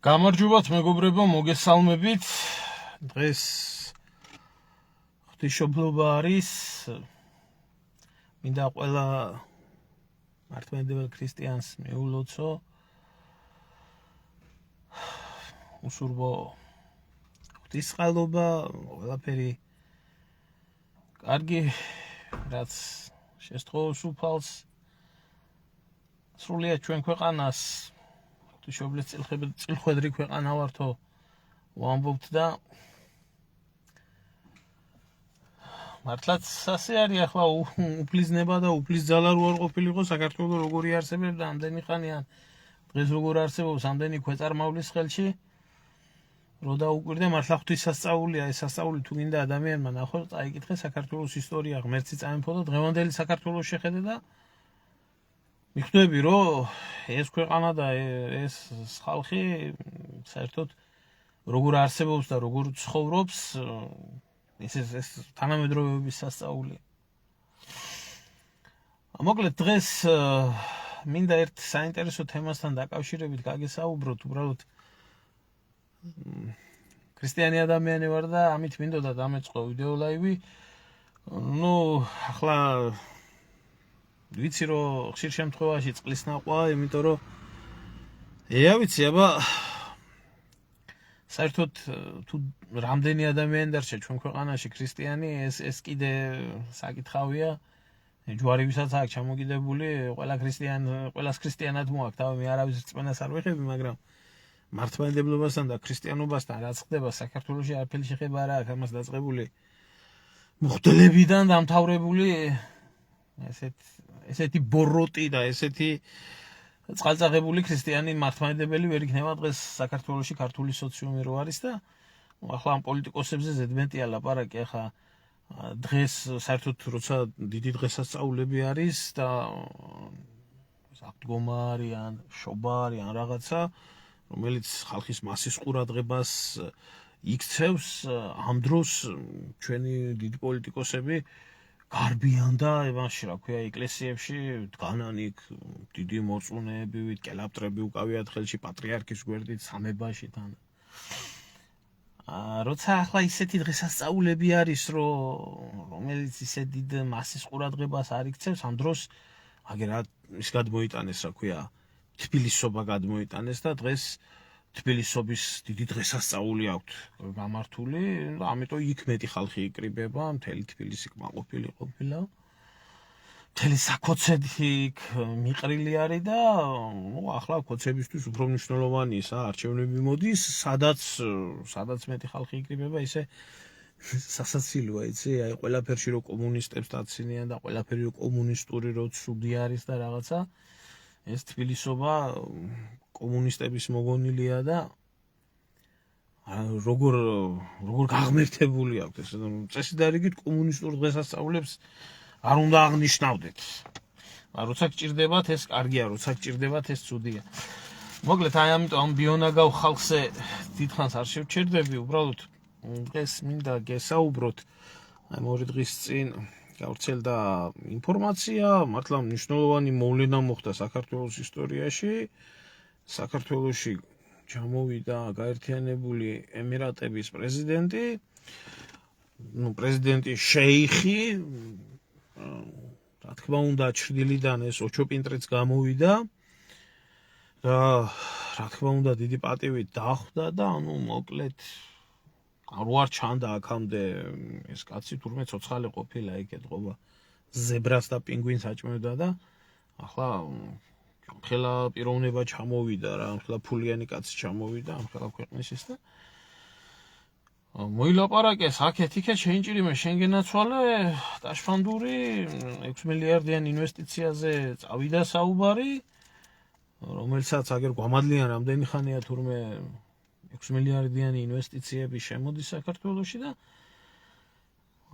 გამარჯობათ მეგობრებო, მოგესალმებით. დღეს ღვთისმშობლობა არის. მინდა ყველა მართლმადიდებელ ქრისტიანს მიულოცო. უსურვო ღვთისწყალობა, ყველაფერი კარგი, რაც შესთხოვს უფალს. სრულიად ჩვენ ქვეყანას ღვთისმშობლის წილხვედრი ქვეყანა ვართო ვამბობთ და მართლაც ასე არის ახლა უფლისნება და უფლის ძალა რო არ ყოფილიყო საქართველოს როგორი არსებობდა ამდენი ხანიან დღეს როგორ არსებობს ამდენი ქვეწარმავლის ხელში რო დაუკვირდე მართლა ღვთისასწაულია ეს სასწაული თუ გინდა ადამიანმა ნახოს წაიკითხე საქართველოს ისტორია ღმერთი წაემფო და დღევანდელი საქართველოს შეხედე და მიხვდები რომ ეს ქვეყანა და ეს ხალხი საერთოდ როგორ არსებობს და როგორ ცხოვრობს ეს თანამედროვეობის სასწაული. მოკლედ დღეს მინდა ერთ საინტერესო თემასთან დაკავშირებით გაგესაუბროთ, უბრალოდ ქრისტიანი ადამიანი ვარ და ამით მინდოდა დამეწყო ვიდეო ლაივი. ახლა ვიცი რომ ხშირ შემთხვევაში წყლის ნაყვა, იმიტომ რომ ვიცი, აბა საერთოდ თუ რამდენი ადამიანი დარჩა ჩვენ ქვეყანაში ქრისტიანი, ეს კიდე საკითხავია. ჯვარი ვისაც აქვს ჩამოკიდებული, ყველას ქრისტიანად მოაქვს, თავი მე არავის რწმენას არ ვეხები, მაგრამ მართლმადიდებლობასთან და ქრისტიანობასთან რაც ხდება საქართველოში არაფერი შეხება არ აქვს ამას დაწყებული მღვდლებიდან დამთავრებული ესეთი ბოროტი და ესეთი წყალწაღებული ქრისტიანი მართლმადიდებელი ვერ იქნება დღეს საქართველოში ქართული სოციუმი რო არის და ახლა ამ პოლიტიკოსებზე ზედმეტია ლაპარაკი. ახლა დღეს საერთოდ როცა დიდი დღესასწაულები არის და აღდგომა არიან, შობა არიან რაღაცა, რომელიც ხალხის მასის ყურადღებას იქცევს, ამ დროს ჩვენი დიდი პოლიტიკოსები გარბიან და იმაში, რა ქვია, ეკლესიებში დგანან იქ დიდი მორწმუნეები, კელაპტრები უკავიათ ხელში პატრიარქის გვერდით სამებაში თან. როცა ახლა ისეთი დღესასწაულები არის, რომელიც ისე დიდ მასის ყურადღებას არ იქცევს, ამ დროს ის გადმოიტანეს, რა ქვია, თბილისობა გადმოიტანეს და დღეს თბილისობის დიდი დღესასწაული აქვთ გამართული და ამიტომ იქ მეტი ხალხი იკრიბება, მთელი თბილისი კმაყოფილი ყოფილა. მთელი საქოცეთი იქ მიყრილი არის და ახლა ქოცებისთვის უფრო მნიშვნელოვანი ის არჩევნები მოდის, სადაც მეტი ხალხი იკრიბება, ისე სასაცილოა, იცი, აი ყველაფერში რო კომუნისტებს დაცინიან და ყველაფერი რო კომუნისტური რო ცუდი არის და რაღაცა, ეს თბილისობა კომუნისტების მოგონილია და როგორ გაღმერთებული აქვს ეს წესიდარიგით კომუნისტურ დღესასწაულებს არ უნდა აღნიშნავდეთ. როცა გჭირდებათ ეს კარგია, როცა გჭირდებათ ეს ცუდია. მოკლედ აი ამიტომ ამ ბიონაგავ ხალხზე დიდხანს არ შევჩერდები, უბრალოდ დღეს მინდა გესაუბროთ აი ორი დღის წინ გავრცელდა ინფორმაცია, მართლა მნიშვნელოვანი მოვლენა მოხდა საქართველოს ისტორიაში. საქართველოში ჩამოვიდა გაერთიანებული ემირატების პრეზიდენტი, პრეზიდენტი შეიხი, რა თქმა უნდა, ჩრდილიდან ეს ოჩოპინტრეც გამოვიდა და რა თქმა უნდა, დიდი პატივით დახვდა და მოკლედ რო არ ჩანდა აქამდე ეს კაცი თურმე ცოცხალი ყოფილა, იქ ეთყობა ზებრას და პინგვინს აჭმევდა და ახლა ხელა პიროვნება ჩამოვიდა რა, ხელა ფულიანი კაცი ჩამოვიდა ამ ხელა ქვეყნისის და მოილაპარაკეს აქეთ-იქეთ შეინჭირიმე შენგენაცვალე ტაშფანდური 6 მილიარდიან ინვესტიციაზე წავიდა საუბარი, რომელსაც აგერ გვამადლიან რამდენი ხანია თურმე 6 მილიარდიანი ინვესტიციები შემოდის საქართველოში და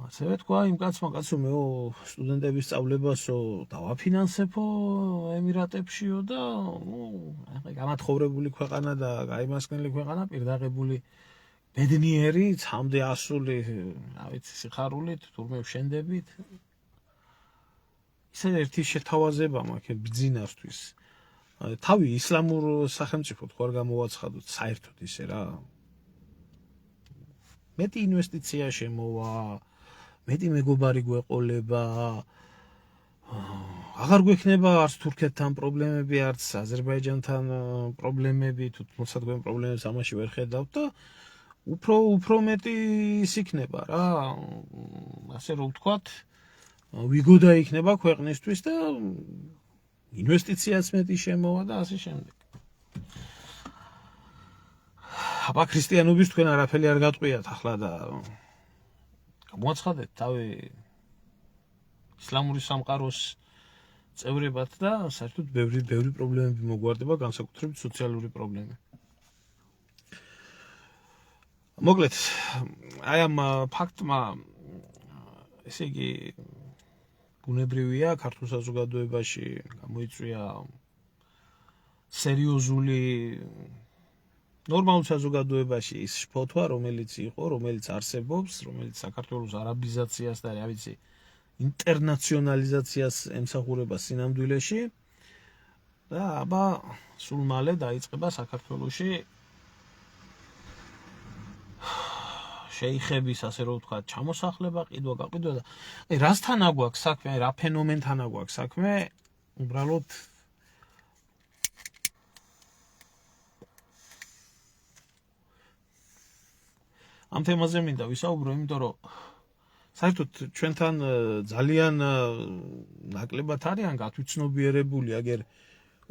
ასევე თქვა იმ კაცმა, კაცო მეო სტუდენტების სწავლებასო დავაფინანსებო ემირატებშიო და გამათხოვრებული ქვეყანა და გაიმასკნელი ქვეყანა, პირდაღებული ბედნიერი, ცამდე ასული, რა ვიცი, სიხარულით, თურმე შენდებით. ისე ერთი შეთავაზება მაქვს ბძინასთვის. თავი ისლამურ სახელმწიფოდ ხო არ გამოვაცხადოთ საერთოდ ისე რა. მეტი ინვესტიცია შემოვა, მეტი მეგობარი გვეყოლება, აღარ გვექნება არც თურქეთთან პრობლემები, არც აზერბაიჯანთან პრობლემები, თუ მოსადგენ პრობლემებს ამაში ვერ ხედავთ და უფრო მეტი ის იქნება რა, ასე რომ ვთქვათ, ვიგოდა იქნება ქვეყნისთვის და ინვესტიციაც მეტი შემოვა და ასე შემდეგ. აბა ქრისტიანობის თქვენ არაფერი არ გატყვიათ ახლა და გამოაცხადეთ თავი ისლამური სამყაროს წევრებად და საერთოდ ბევრი პრობლემები მოგვარდება, განსაკუთრებით სოციალური პრობლემები. მოკლედ, აი ამ ფაქტმა ესე იგი ბუნებრივია ქართულ საზოგადოებაში გამოიწვია სერიოზული ნორმალურ საზოგადოებაში ის შფოთვა, რომელიც იყო, რომელიც არსებობს, რომელიც საქართველოს არაბიზაციას და რა ვიცი ინტერნაციონალიზაციას ემსახურება სინამდვილეში და აბა სულ მალე დაიწყება საქართველოში შეიხების, ასე რომ ვთქვათ, ჩამოსახლება, ყიდვა-გაყიდვა და რასთან აგვაქვს საქმე, რა ფენომენთან აგვაქვს საქმე, უბრალოდ ამ თემაზე მინდა ვისაუბრო, იმიტომ რომ საერთოდ ჩვენთან ძალიან ნაკლებად არიან გათვითცნობიერებული, აგერ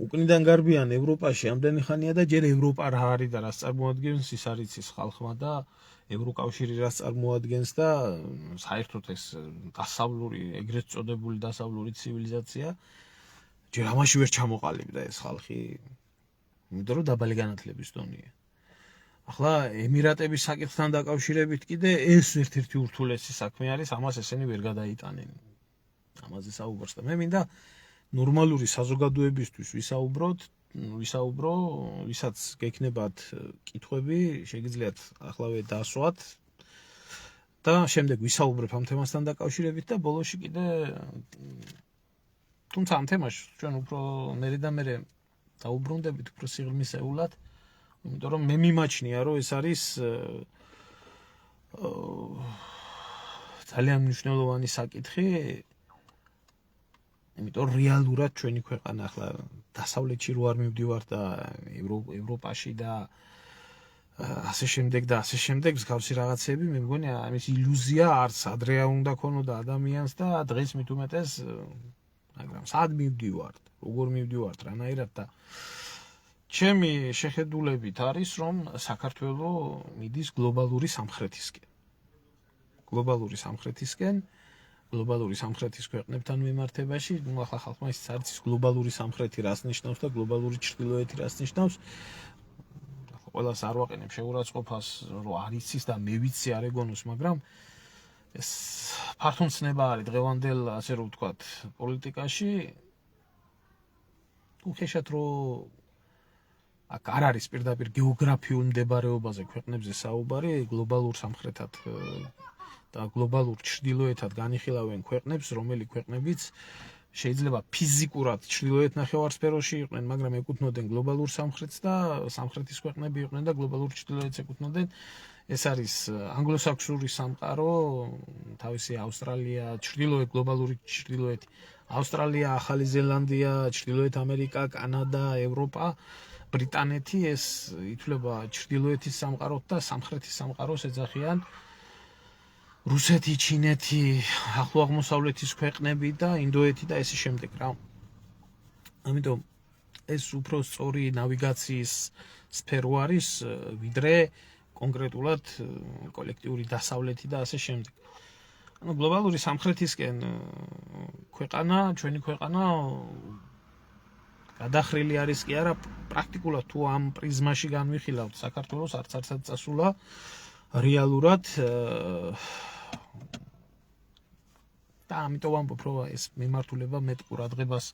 უკნიდან გარბიან ევროპაში ამდენი ხანია და ჯერ ევროპა რა არის და რას წარმოადგენს ის არის ის ხალხმა და ევროკავშირი რას წარმოადგენს და საერთოდ ეს დასავლური, ეგრეთ წოდებული დასავლური ცივილიზაცია ჯერ ამაში ვერ ჩამოყალიბდა ეს ხალხი, იმიტომ რომ დაბალი განათლების დონეა. ახლა ემირატების საკითხთან დაკავშირებით კიდე ეს ერთ-ერთი ურთულესი საქმე არის, ამას ესენი ვერ გადაიტანენ. ამაზე საუბარს და მე მინდა ნორმალური საზოგადოებისთვის ვისაუბრო, ვისაც გექნებათ კითხვები, შეგიძლიათახლავე დასვათ და შემდეგ ვისაუბრებ ამ თემასთან დაკავშირებით და ბოლოში კიდე თუმცა ამ თემაში ჩვენ უფრო მერე და მერე დაუბრუნდებით უფრო სიღრმისეულად, იმიტომ რომ მე მიმაჩნია, რომ ეს არის ძალიან მნიშვნელოვანი საკითხი, იმიტომ რეალურად ჩვენი ქვეყანა ახლა დასავლეთში რო არ მივდივარ და ევროპაში და ასე შემდეგ მსგავსი რაღაცები, მე მგონი ამის ილუზია არც ადრეა უნდა ქონოდა ადამიანს და დღეს მით უმეტეს, მაგრამ სად მივდივართ, როგორ მივდივართ, რანაირად და ჩემი შეხედულებით არის, რომ საქართველო მიდის გლობალური სამხრეთის ქვეყნებთან მიმართებაში, ახლა ხალხმა ისიც არის ის გლობალური სამხრეთი რას ნიშნავს და გლობალური ჩრდილოეთი რას ნიშნავს. ყველას არ ვაყენებ შეურაცხყოფას, რომ არ იცის და მე ვიცი არ ეგონოს, მაგრამ ეს ფართომცნება არის დღევანდელ, ასე რომ ვთქვათ, პოლიტიკაში. უხეშად რომ აქ არ არის პირდაპირ გეოგრაფიულ მდებარეობაზე ქვეყნებზე საუბარი, გლობალურ სამხრეთად და გლობალურ ჩრდილოეთად განიხილავენ ქვეყნებს, რომელი ქვეყნებიც შეიძლება ფიზიკურად ჩრდილოეთ ნახევარსფეროში იყვნენ, მაგრამ ეკუთვნოდნენ გლობალურ სამხრეთს და სამხრეთის ქვეყნები იყვნენ და გლობალურ ჩრდილოეთს ეკუთვნოდნენ. ეს არის ანგლოსაქსონური სამყარო, თავისი ავსტრალია, გლობალური ჩრდილოეთი, ავსტრალია, ახალი ზელანდია, ჩრდილოეთ ამერიკა, კანადა, ევროპა, ბრიტანეთი, ეს ითვლება ჩრდილოეთის სამყაროთ და სამხრეთის სამყაროს ეძახიან რუსეთი, ჩინეთი, ახლო აღმოსავლეთის ქვეყნები და ინდოეთი და ესე შემდეგ რა. ამიტომ ეს უფრო სწორი ნავიგაციის სფერო არის, ვიდრე კონკრეტულად კოლექტიური დასავლეთი და ასე შემდეგ. ანუ გლობალური სამხრეთისკენ ჩვენი ქვეყანა გადახრილი არის კი არა, პრაქტიკულად თუ ამ პრიზმაში განვიხილავთ საქართველოს არც წასულა რეალურად და ამიტომ ვამბობ, რომ ეს მიმართულება მეტ ყურადღებას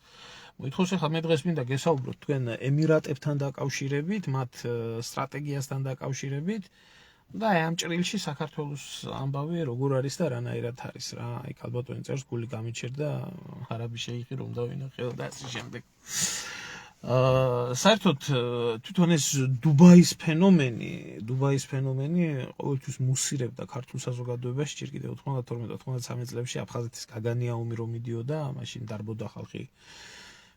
მოითხოვს. ახლა მე დღეს მინდა გესაუბროთ თქვენ ემირატებთან დაკავშირებით, მათ სტრატეგიასთან დაკავშირებით და ამ ჭრილში საქართველოს ამბავი როგორ არის და რანაირად არის რა. აი ქალბატონი წერს, გული გამიჩერდა, არაბი შეიხი რომ დავინახე და ასე შემდეგ. საერთოდ თვითონ ეს დუბაის ფენომენი ყოველთვის მუსირებდა ქართულ საზოგადოებაში, ჯერ კიდევ 92-93 წლებში აფხაზეთის გაგანია ომი რომ მიდიოდა, მაშინ დარბოდა ხალხი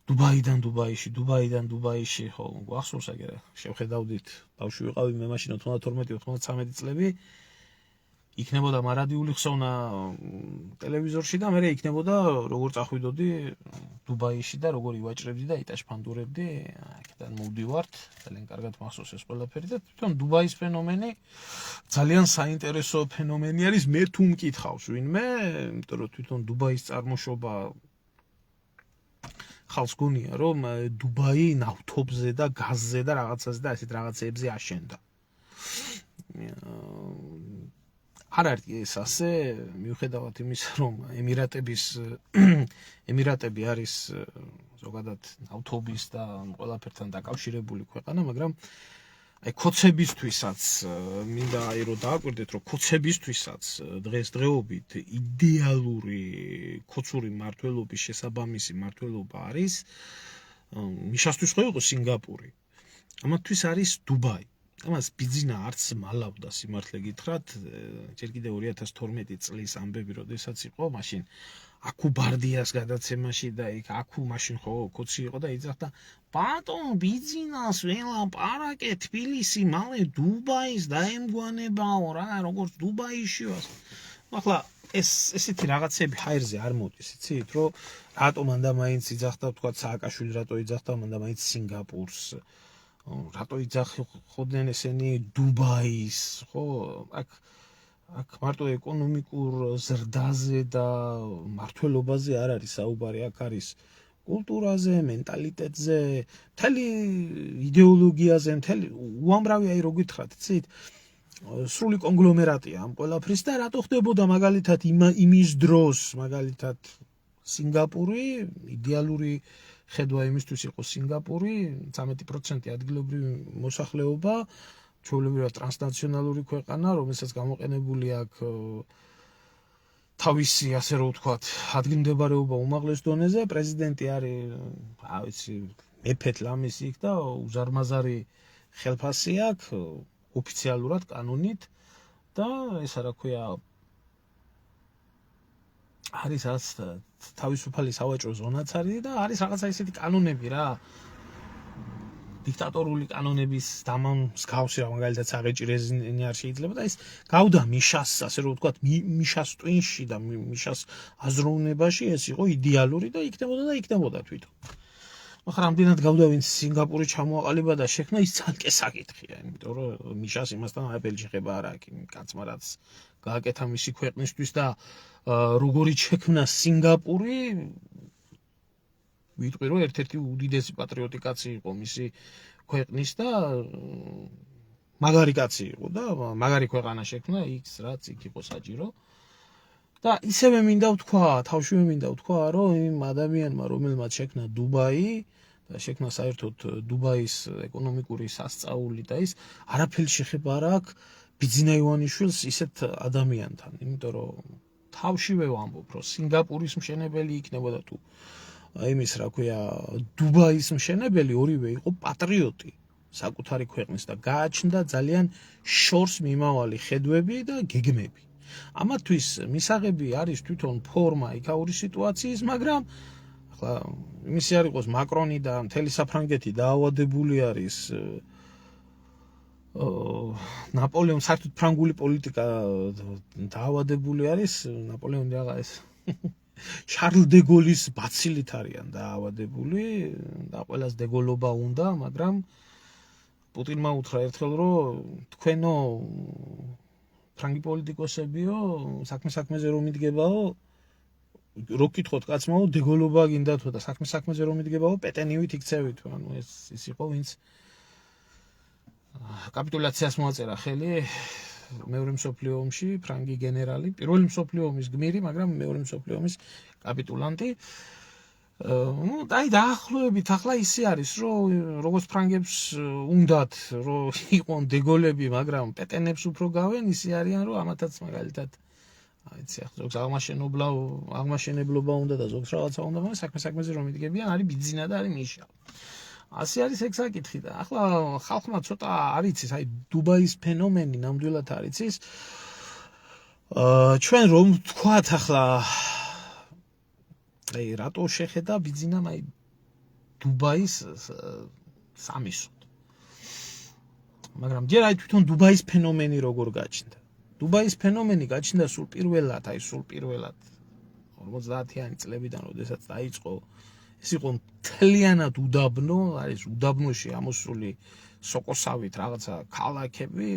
დუბაიდან დუბაიში, ხო, გვახსოვს აგერა, შევხედავდით, ბავშვი ვიყავი მე მაშინ 92-93 წლები, იქნებოდა მარადიული ხსოვნა ტელევიზორში და მე იქნებოდა როგორ წახვიდოდი დუბაიში და როგორ ივაჭრებდი და იტაშფანდურებდი, აქედან მოვდივართ, ძალიან კარგად მახსოვს ეს ყველაფერი და თვითონ დუბაის ფენომენი ძალიან საინტერესო ფენომენი არის, მე თუ მკითხავს ვინმე, იმიტომ რომ თვითონ დუბაის წარმოშობა ხალხს გონია რომ დუბაი ნავთობზე და გაზზე და რაღაცაზე და ესეთ რაღაცეებზე აშენდა. არ არის ეს ასე, მიუხედავად იმისა, რომ ემირატები არის ზოგადად ნავთობის და ყველაფერთან დაკავშირებული ქვეყანა, მაგრამ აი ქოცებისთვისაც მინდა რომ დააკვირდეთ, რომ ქოცებისთვისაც დღესდღეობით იდეალური ქოცური მმართველობის შესაბამისი მმართველობა არის მიშასთვის ხო იყო სინგაპური. ამათთვის არის დუბაი. ამას ბიძინა არც მალავდა სიმართლე გითხრათ, ჯერ კიდევ 2012 წლის ამბები როდესაც იყო, მაშინ აქუ ბარდიას გადაცემაში და იქ აქუ მაშინ ხო კოცი იყო და იძახდა ბატონ ბიძინას ველაპარაკე თბილისი მალე დუბაის დაემგვანებაო რა, როგორც დუბაიში ვარ. ახლა ესეთი რაღაცები ჰაერზე არ მოდის, იცით, რომ რატო მანდა მაინც იძახდა, თქვა სააკაშვილი რატო იძახდა მანდა მაინც სინგაპურს. რატო იძახოდნენ ესენი დუბაის, ხო, აქ მარტო ეკონომიკურ ზრდაზე და მართლობაზე არ არის საუბარი, აქ არის კულტურაზე, მენტალიტეტზე, მთელი იდეოლოგიაზე, მთელი უამრავი აი რო გითხრათ, იცით, სრული კონგლომერატია ამ ყველაფრის და რატო ხდებოდა მაგალითად იმის დროს, მაგალითად სინგაპური, იდეალური ხედვა იმისთვის იყო სინგაპური, 13% ადგილობრივი მოსახლეობა, ჩვეულებრივად ტრანსნაციონალური ქვეყანა, რომელსაც გამოყენებული აქვს თავისი, ასე რომ ვთქვათ, ადგილმდებარეობა უმაღლეს დონეზე, პრეზიდენტი არის, რა ვიცი, მეფეთ ლამისი იქ და უზარმაზარი ხელფასი აქვს, ოფიციალურად კანონით და ესა რა ქვია, არის რაც თავისუფალი სავაჭრო ზონაც არის და არის რაღაცა ისეთი კანონები რა. დიქტატორული კანონების დამსგავსი რა, მაგალითად საღეჭირეზინი არ შეიძლება და ეს გავდა მიშას, ასე რომ ვთქვათ, მიშას ტვინში და მიშას აზროვნებაში ეს იყო იდეალური და იქნებოდა თვითონ. მაგრამ რამდენად გავდა ვინც სინგაპური ჩამოაყალიბა და შექმნა, ის ძალიან საკითხია, იმიტომ რომ მიშას იმასთან არაფერი შეხება არ აქვს, იმ კაცმა რაც გააკეთა მისი ქვეყნისთვის და როგორი შექმნა სინგაპური, ვიტყვი რომ ერთ-ერთი უდიდესი პატრიოტი კაცი იყო მისი ქვეყნის და მაგარი კაცი იყო და მაგარი ქვეყანა შექმნა იქ რაც იქ იყო საჭირო. და ისევე მინდა ვთქვა, თავშივე მინდა ვთქვა, რომ იმ ადამიანმა რომელმაც შექმნა დუბაი და შექმნა საერთოდ დუბაის ეკონომიკური სასწაული და ის არაფერი შეხება არ აქვს ბიძინა ივანიშვილს ისეთ ადამიანთან, იმიტომ რომ თავშივე ვამბობ, რომ სინგაპურის მშენებელი იქნებოდა თუ იმის რა ქვია დუბაის მშენებელი ორივე იყო პატრიოტი საკუთარი ქვეყნის და გააჩნდა ძალიან შორს მიმავალი ხედვები და გეგმები. ამათთვის მისაღები არის თვითონ ფორმა იქაური სიტუაციის, მაგრამ ახლა იმისი არ იყოს მაკრონი და მთელი საფრანგეთი დაავადებული არის ნაპოლეონ, საერთოდ ფრანგული პოლიტიკა დაავადებული არის, ნაპოლეონი რაღა ეს შარლ დე გოლის ბაცილით არიან დაავადებული და ყველას დეგოლობა უნდა, მაგრამ პუტინმა უთხრა ერთხელ, რომ თქვენო ფრანგი პოლიტიკოსებიო, საქმეზე რომ მიდგებაო, რო გკითხოთ კაცმაო, დეგოლობა გინდათო და საქმეზე რომ მიდგებაო, პეტენივით იქცევით, ანუ ეს იყო ვინც კაპიტულაციას მოაწერა ხელი მეორე მსოფლიო ომში, ფრანგი გენერალი, პირველი მსოფლიო ომის გმირი, მაგრამ მეორე მსოფლიო ომის კაპიტულანტი. აი დაახლოებით ახლა ისე არის, რომ როგორც ფრანგებს უნდათ, რომ იყვონ დეგოლები, მაგრამ პეტენებს უფრო გავენ, ისე არიან, რომ ამათაც მაგალითად აიცი ახლა ზოგს აღმაშენებლობა უნდა და ზოგს რაღაცა უნდა, მაგრამ საქმეზე რომ მიდგებიან, არის ბიძინა და არის მიშა. ასე არის ეგ საკითხი და ახლა ხალხმა ცოტა არ იცის, აი დუბაის ფენომენი ნამდვილად არ იცის. ჩვენ რომ ვთქვათ ახლა აი რატო შეხედა ბიძინამ აი დუბაის სამისოდ. მაგრამ ჯერ აი თვითონ დუბაის ფენომენი როგორ გაჩნდა. დუბაის ფენომენი გაჩნდა სულ პირველად 50-იანი წლებიდან, როდესაც დაიწყო ეს იყო მთლიანად უდაბნო, არის უდაბნოში ამოსული სოკოსავით რაღაცა ქალაქები,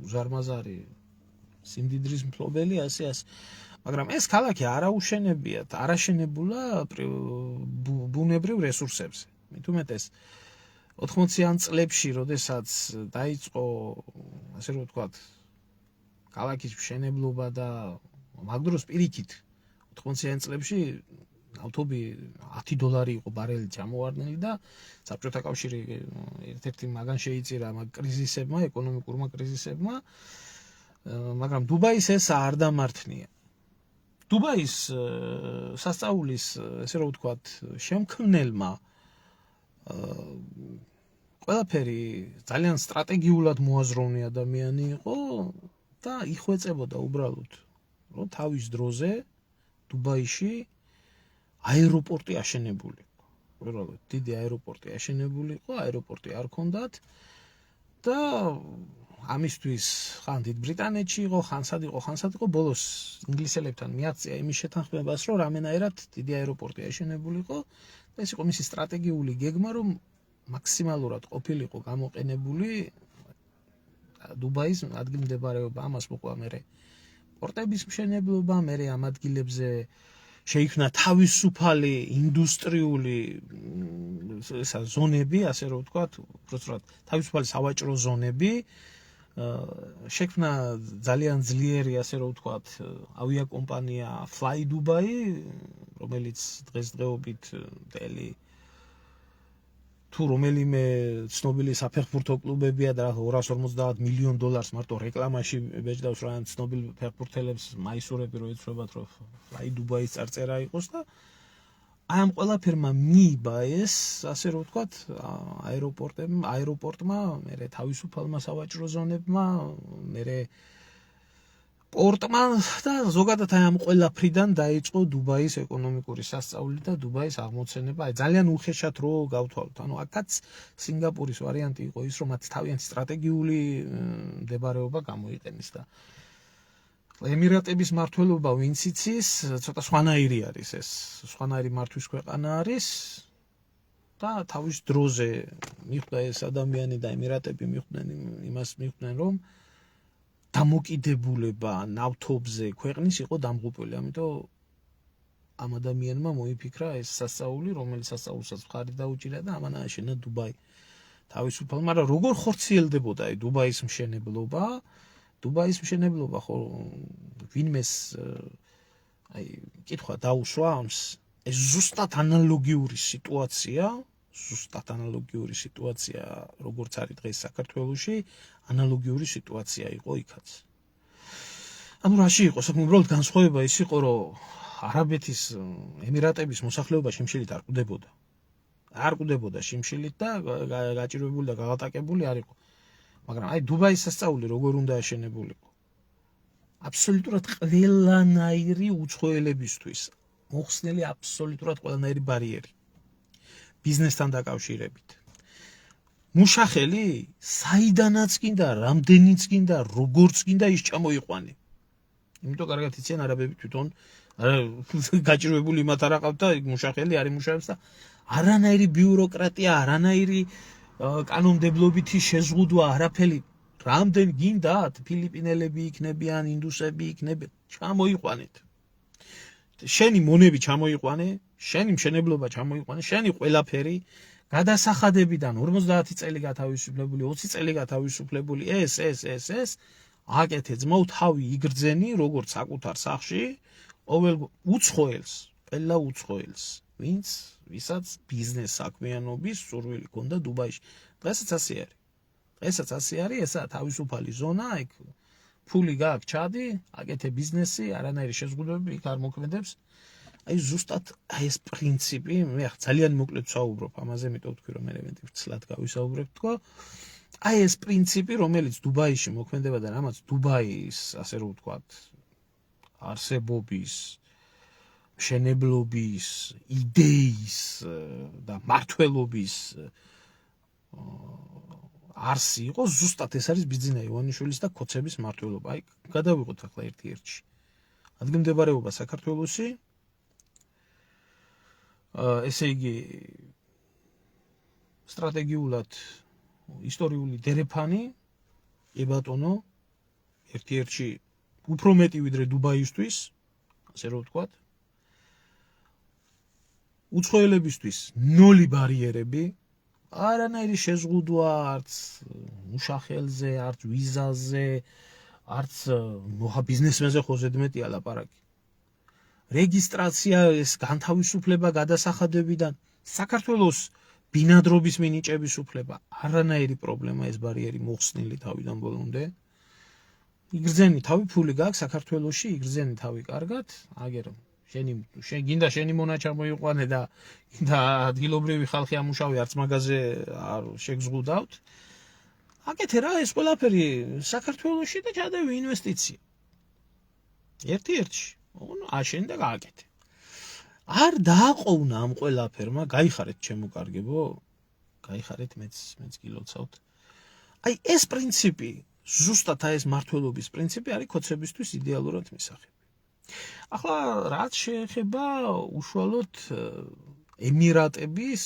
უზარმაზარი სიმდიდრის მფლობელი, ასე. მაგრამ ეს ქალაქი არაშენებულა ბუნებრივ რესურსებზე. მით უმეტეს 80-იან წლებში, როდესაც დაიწყო, ასე რომ ვთქვათ, ქალაქის მშენებლობა და მაგ დროს პირიქით 80-იან წლებში ნავთობი $10 იყო ბარელი ჩამოვარდნილი და საბჭოთა კავშირი ერთ-ერთი მაგან შეიწირა მაგ კრიზისებმა, ეკონომიკურმა კრიზისებმა, მაგრამ დუბაის ეს არ დამართნია. დუბაის სასწაულის, ესე რომ ვთქვათ, შემქმნელმა ყველაფერი ძალიან სტრატეგიულად მოაზროვნე ადამიანი იყო და იხვეწებოდა უბრალოდ, რომ თავის დროზე დუბაიში აეროპორტი აშენებული იყო. უბრალოდ დიდი აეროპორტი აშენებული იყო, აეროპორტი არ ჰქონდათ და ამისთვის ხან დიდ ბრიტანეთში იყო, ხან სად იყო, ბოლოს ინგლისელებთან მიაღწია იმის შეთანხმებას, რომ რამენაერად დიდი აეროპორტი აშენებული იყო და ეს იყო მისი სტრატეგიული გეგმა, რომ მაქსიმალურად ყოფილიყო გამოყენებული დუბაის ადგილმდებარეობა, ამას მოყვა მერე პორტების მშენებლობა, მერე ამ ადგილებზე შეიქმნა თავისუფალი ინდუსტრიული ზონები, ასე რომ ვთქვათ, უბრალოდ თავისუფალი სავაჭრო ზონები, შექმნა ძალიან ძლიერი, ასე რომ ვთქვათ, ავიაკომპანია Fly Dubai, რომელიც დღესდღეობით მთელი თუ რომელიმე ცნობილი საფეხბურთო კლუბებია და $250 მილიონ მარტო რეკლამაში ბეჭდავს რა ცნობილ ფეხბურთელებს მაისურები რო იცნობათ რომ Fly Dubai-ის წარწერა იყოს და აი ამ ყველაფერმა მიიბა ეს, ასე რომ ვთქვათ, აეროპორტმა, მერე თავისუფალმა სავაჭრო ზონებმა, მერე პორტმა და ზოგადად აი ამ ყველაფრიდან დაიწყო დუბაის ეკონომიკური სასწაული და დუბაის აღმოცენება. აი ძალიან უხეშად რო გავთვალოთ. ანუ აქაც სინგაპურის ვარიანტი იყო ის, რომ მათ თავიანთი სტრატეგიული მდებარეობა გამოიყენეს და ემირატების მმართველობა ვინც იცის, ცოტა სხვანაირი არის ეს. სხვანაირი მართვის ქვეყანა არის და თავის დროზე მიხვდა ეს ადამიანი და ემირატები მიხვდნენ რომ დამოკიდებულება ნავთობზე ქვეყნის იყო დამღუპველი. ამიტომ ამ ადამიანმა მოიფიქრა ეს სასწაული, რომელიც სასწაულსაც მხარი დაუჭირა და ამან ააშენა დუბაი თავისუფალ, მაგრამ როგორ ხორციელდებოდა აი დუბაის მშენებლობა? დუბაის მშენებლობა ხო ვინმეს აი კითხვა დაუშვა ამს, ეს ზუსტად ანალოგიური სიტუაცია, როგორც არის დღეს საქართველოში, ანალოგიური სიტუაცია იყო იქაც. ანუ რაში იყო საქმე? უბრალოდ განსხვავება ის იყო, რომ არაბეთის ემირატების მოსახლეობა შიმშილით არ კვდებოდა შიმშილით და გაჭირვებული და გაღატაკებული არ იყო. მაგრამ აი დუბაის სასწაული როგორ უნდა აშენებულიყო? აბსოლუტურად ყველანაირი უცხოელებისთვის მოხსნელი აბსოლუტურად ყველანაირი ბარიერი ბიზნესთან დაკავშირებით. მუშახელი საიდანაც გინდა, რამდენიც გინდა, როგორც გინდა ის ჩამოიყვანე. იმიტომ კარგად იციან არაბები თვითონ გაჭირვებული მათ არ აყავთ და მუშახელი არ იმუშავებს და არანაირი ბიუროკრატია, არანაირი კანონმდებლობითი შეზღუდვა, არაფერი. რამდენ გინდათ, ფილიპინელები იქნებიან, ინდუსები იქნებიან, ჩამოიყვანეთ. შენი მონები ჩამოიყვანე, შენი მშენებლობა ჩამოიყვანე, შენი ყველაფერი გადასახადებიდან 50 წელი გათავისუფლებული, 20 წელი გათავისუფლებული, ეს აკეთე ძმაო, თავი იგრძენი, როგორც საკუთარ სახში, ყოველ უცხოელს, ვისაც ბიზნეს საქმიანობის სურვილი ჰქონდა დუბაიში. დღესაც ასე არის, ესაა თავისუფალი ზონა, იქ ფული გააქვს ჩადი, აკეთე ბიზნესი, არანაირი შეზღუდვები იქ არ მოქმედებს. აი ზუსტად ეს პრინციპი, მე ძალიან მოკლედ ვსაუბრობ ამაზე, იმიტომ ვთქვი რომ ელემენტი ვცლად გავისაუბრებ თქო. აი ეს პრინციპი, რომელიც დუბაიში მოქმედება და რამაც დუბაის, ასე რომ ვთქვათ, არსებობის, მშენებლობის, იდეის და მართლობის არსი იყო, ზუსტად ეს არის ბიძინა ივანიშვილის და ქოცების მართლობა. აი, გადავიღოთ ახლა ერთ-ერთში. ადგილმდებარეობა საქართველოსი, ესე იგი სტრატეგიულად ისტორიული დერეფანი, ებატონო, ერთ-ერთში უფრო მეტი ვიდრე დუბაისთვის, ასე რომ ვთქვათ. უცხოელებისთვის ნოლი ბარიერები, არანაირი შეზღუდვა არც მუშახელზე, არც ვიზაზე, არც ბიზნესმენზე ხო ზედმეტია ლაპარაკი. რეგისტრაცია, ეს განთავისუფლება გადასახადებიდან, საქართველოს ბინადრობის მინიჭების უფლება, არანაირი პრობლემა ეს ბარიერი მოხსნილი თავიდან ბოლომდე. იგრძენი თავი ფული გაქვს საქართველოში, იგრძენი თავი კარგად, აგერ გინდა შენი მონაჩა მოიყვანე და გინდა ადგილობრივი ხალხი ამუშავე, არც მაგაზე არ შეგზღუდავთ. აკეთე რა ეს ყველაფერი საქართველოში და ჩადევი ინვესტიცია. ერთ-ერთში, აშენ და გააკეთე. არ დააყოვნა ამ ყველაფერმა, გაიხარეთ ჩემო კარგებო, გაიხარეთ მეც გილოცავთ. აი ეს პრინციპი, ზუსტად ეს მართლობის პრინციპი არის ქოცებისთვის იდეალურად მისაღები. ახლა რაც შეეხება უშუალოდ ემირატების,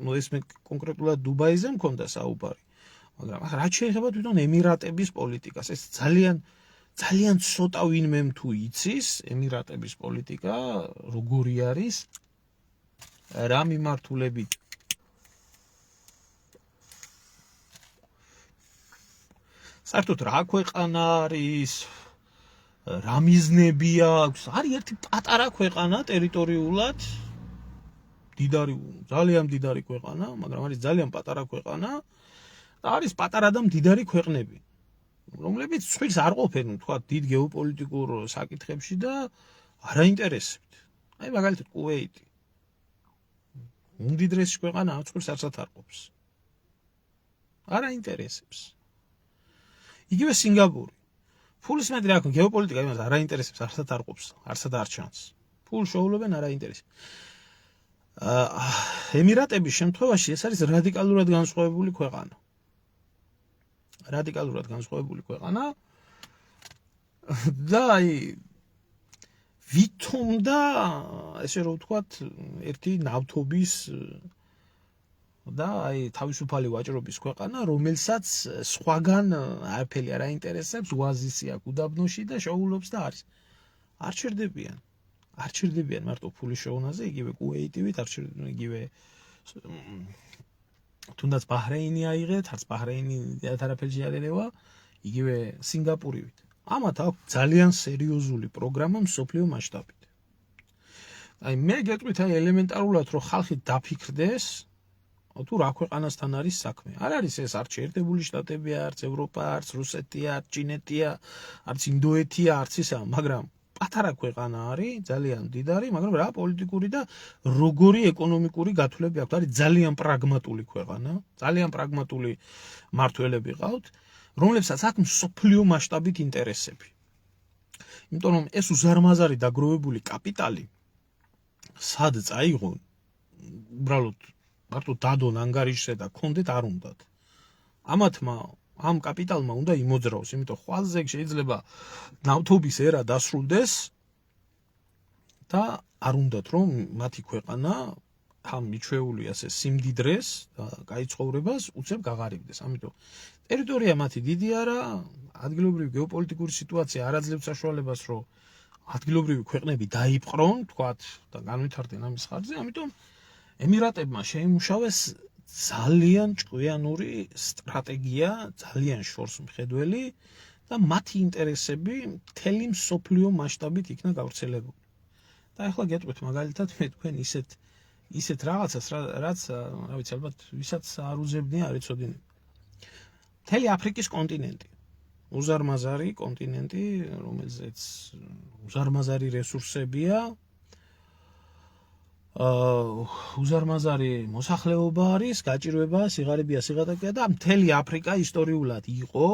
ეს მე კონკრეტულად დუბაიზე მქონდა საუბარი, მაგრამ რაც შეეხება თვითონ ემირატების პოლიტიკას, ეს ძალიან ცოტა ვინმემ თუ იცის ემირატების პოლიტიკა როგორი არის, რა მიმართულებით. საერთოდ რა ქვეყანა არის, რა მიზნები აქვს, არის ერთი პატარა ქვეყანა ტერიტორიულად, ძალიან მდიდარი ქვეყანა, მაგრამ არის ძალიან პატარა ქვეყანა და არის პატარა და მდიდარი ქვეყნები, რომლებიც ცხვირს არ ყოფენ, თქვა, დიდ გეოპოლიტიკურ საკითხებში და არაინტერესებთ. აი მაგალითად კუვეიტი. უმდიდრესი ქვეყანაა, ცხვირს არცად არ ყოფს. არაინტერესებს. იგივე სინგაპური. ფულის მეტი რა ქნა, გეოპოლიტიკა იმას არაინტერესებს, არცად არ ყოფს, არცად არ ჩანს. ფულს შეულებენ არაინტერესებს. ემირატების შემთხვევაში ეს არის რადიკალურად განსხვავებული ქვეყანა. რადიკალურად განსხვავებული ქვეყანა და აი ვითომ და ესე რომ ვთქვათ, ერთი ნავთობის და აი თავისუფალი ვაჭრობის ქვეყანა, რომელსაც სხვაგან არაფერი არ აინტერესებს, ოაზისი აქვს უდაბნოში და შეულობს და არის. არ ჩერდებიან მარტო ფულის შეუნაზე, იგივე კუვეიტივით, არ ჩერდებიან იგივე თუნდაც ბაჰრეინი აიღეთ, არც ბაჰრეინი არაფერი არ ერევა, იგივე სინგაპურივით. ამათ აქვს ძალიან სერიოზული პროგრამა მსოფლიო მასშტაბით. აი მე გეტყვით აი ელემენტარულად რომ ხალხი დაფიქრდეს, თუ რა ქვეყანასთან არის საქმე. არ არის ეს არც შეერთებული შტატებია, არც ევროპა, არც რუსეთია, არც ჩინეთია, არც ინდოეთია, არც ისა, მაგრამ პატარა ქვეყანა არის, ძალიან მდიდარი, მაგრამ რა პოლიტიკური და როგორი ეკონომიკური გათვლები აქვს, არის ძალიან პრაგმატული ქვეყანა, ძალიან პრაგმატული მმართველები ყავთ, რომლებსაც აქვს მსოფლიო მასშტაბით ინტერესები. იმიტომ რომ ეს უზარმაზარი დაგროვებული კაპიტალი სად წაიღონ, უბრალოდ მარტო დადონ ანგარიშზე და კონდეთ არ უნდათ. ამ კაპიტალმა უნდა იმოძრაოს, იმიტომ ხვალზე შეიძლება ნავთობის ერა დასრულდეს და არ უნდათ რომ მათი ქვეყანა ამ მიჩვეული ასე სიმდიდრეს და კაი ცხოვრებას უცებ გაღარიბდეს. ამიტომ ტერიტორია მათი დიდი არა, ადგილობრივი გეოპოლიტიკური სიტუაცია არ აძლევს საშუალებას, რომ ადგილობრივი ქვეყნები დაიპყრონ, თქვათ, და განვითარდნენ ამის ხარჯზე, ამიტომ ემირატებმა შეიმუშავეს ძალიან ჭკვიანური სტრატეგია, ძალიან შორს მხედველი და მათი ინტერესები მთელი მსოფლიო მასშტაბით იქნა გავრცელებული. და ახლა გეტყვით მაგალითად მე თქვენ ისეთ რაღაცას, რაც, რა ვიცი, ალბათ ვისაც არ უზებდნია, არ იცოდინე. მთელი აფრიკის კონტინენტი, უზარმაზარი კონტინენტი, რომელზეც უზარმაზარი რესურსებია, უზარმაზარი მოსახლეობა არის, გაჭირვებაა, სიღარიბეა, სიღატაკეა და მთელი აფრიკა ისტორიულად იყო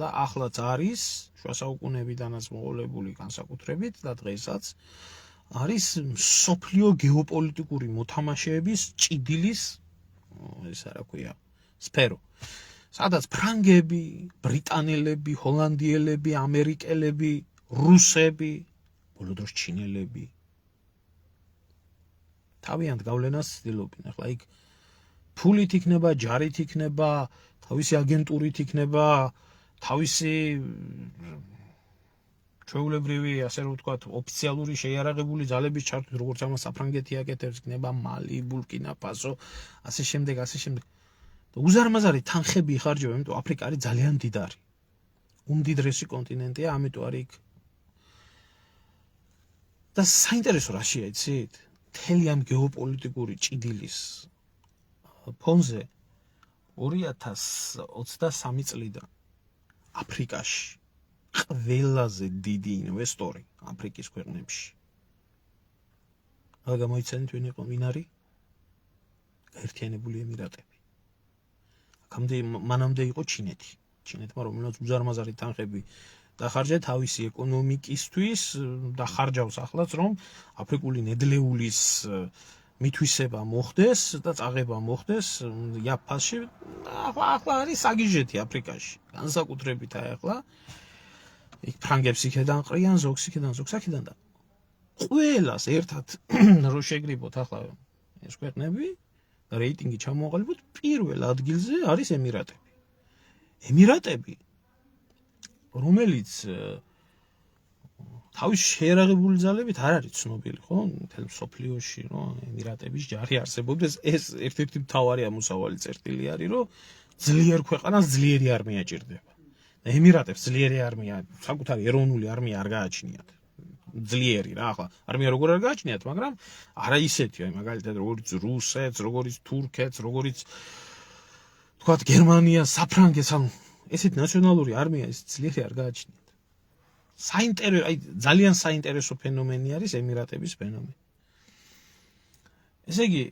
და ახლაც არის, შუა საუკუნეებიდანაც მოყოლებული განსაკუთრებით და დღესაც არის მსოფლიო გეოპოლიტიკური მოთამაშეების ჭიდილის ეს რა ქვია, სფერო. სადაც ფრანგები, ბრიტანელები, ჰოლანდიელები, ამერიკელები, რუსები, ბოლო დროს ჩინელები თავიანთ გავლენას ცდილობენ. ახლა იქ ფულით იქნება, ჯარით იქნება, თავისი აგენტურით იქნება, თავისი ჩვეულებრივი, ასე რომ ვთქვათ, ოფიციალური შეიარაღებული ძალების ჩართვით, როგორც ამას საფრანგეთი აკეთებს, იქნება მალი, ბურკინა ფასო, ასე შემდეგ. და უზარმაზარი თანხები იხარჯება, იმიტომ აფრიკა არის ძალიან მდიდარი. უმდიდრესი კონტინენტია, ამიტომ არის იქ. და საინტერესო რაშია, იცით? მთელი ამ გეოპოლიტიკური ჭიდილის ფონზე 2023 წლიდან აფრიკაში ყველაზე დიდი ინვესტორი აფრიკის ქვეყნებში. რა გამოიცანით ვინ არის? გაერთიანებული ემირატები. მანამდე იყო ჩინეთი. ჩინეთმა რომელსაც უზარმაზარი თანხები დახარჯა თავისი ეკონომიკისთვის და ხარჯავს ახლაც რომ აფრიკული ნედლეულის მითვისება მოხდეს და წაღება მოხდეს იაფაში. ახლა არის საგიჟეთი აფრიკაში. განსაკუთრებით ახლა იქ ფრანგებს იქიდან ყრიან, ზოგს იქიდან, ზოგს აქედან და ყველას ერთად რო შეგრიბოთ ახლა ეს ქვეყნები და რეიტინგი ჩამოაყალიბოთ, პირველ ადგილზე არის ემირატები. ემირატები რომელიც თავის შეიარაღებული ძალებით არ არის ცნობილი, ხო? მთელ მსოფლიოში, რომ ემირატების ჯარი არსებობდეს, ეს ერთ-ერთი მთავარი ამოსავალი წერტილი არის, რომ ძლიერ ქვეყანას ძლიერი არმია ჭირდება. და ემირატებს ძლიერი არმია, საკუთარი ეროვნული არმია არ გააჩნიათ. ძლიერი რა, ახლა არმია როგორ არ გააჩნიათ, მაგრამ არა ისეთი, მაგალითად როგორც რუსეთს, როგორც თურქეთს, როგორც თქვათ გერმანია, საფრანგეთს, ანუ ესეთ ნაციონალური არმია ის ძლიერი არ გააჩნიათ. ძალიან საინტერესო ფენომენი არის ემირატების ფენომენი. ესე იგი,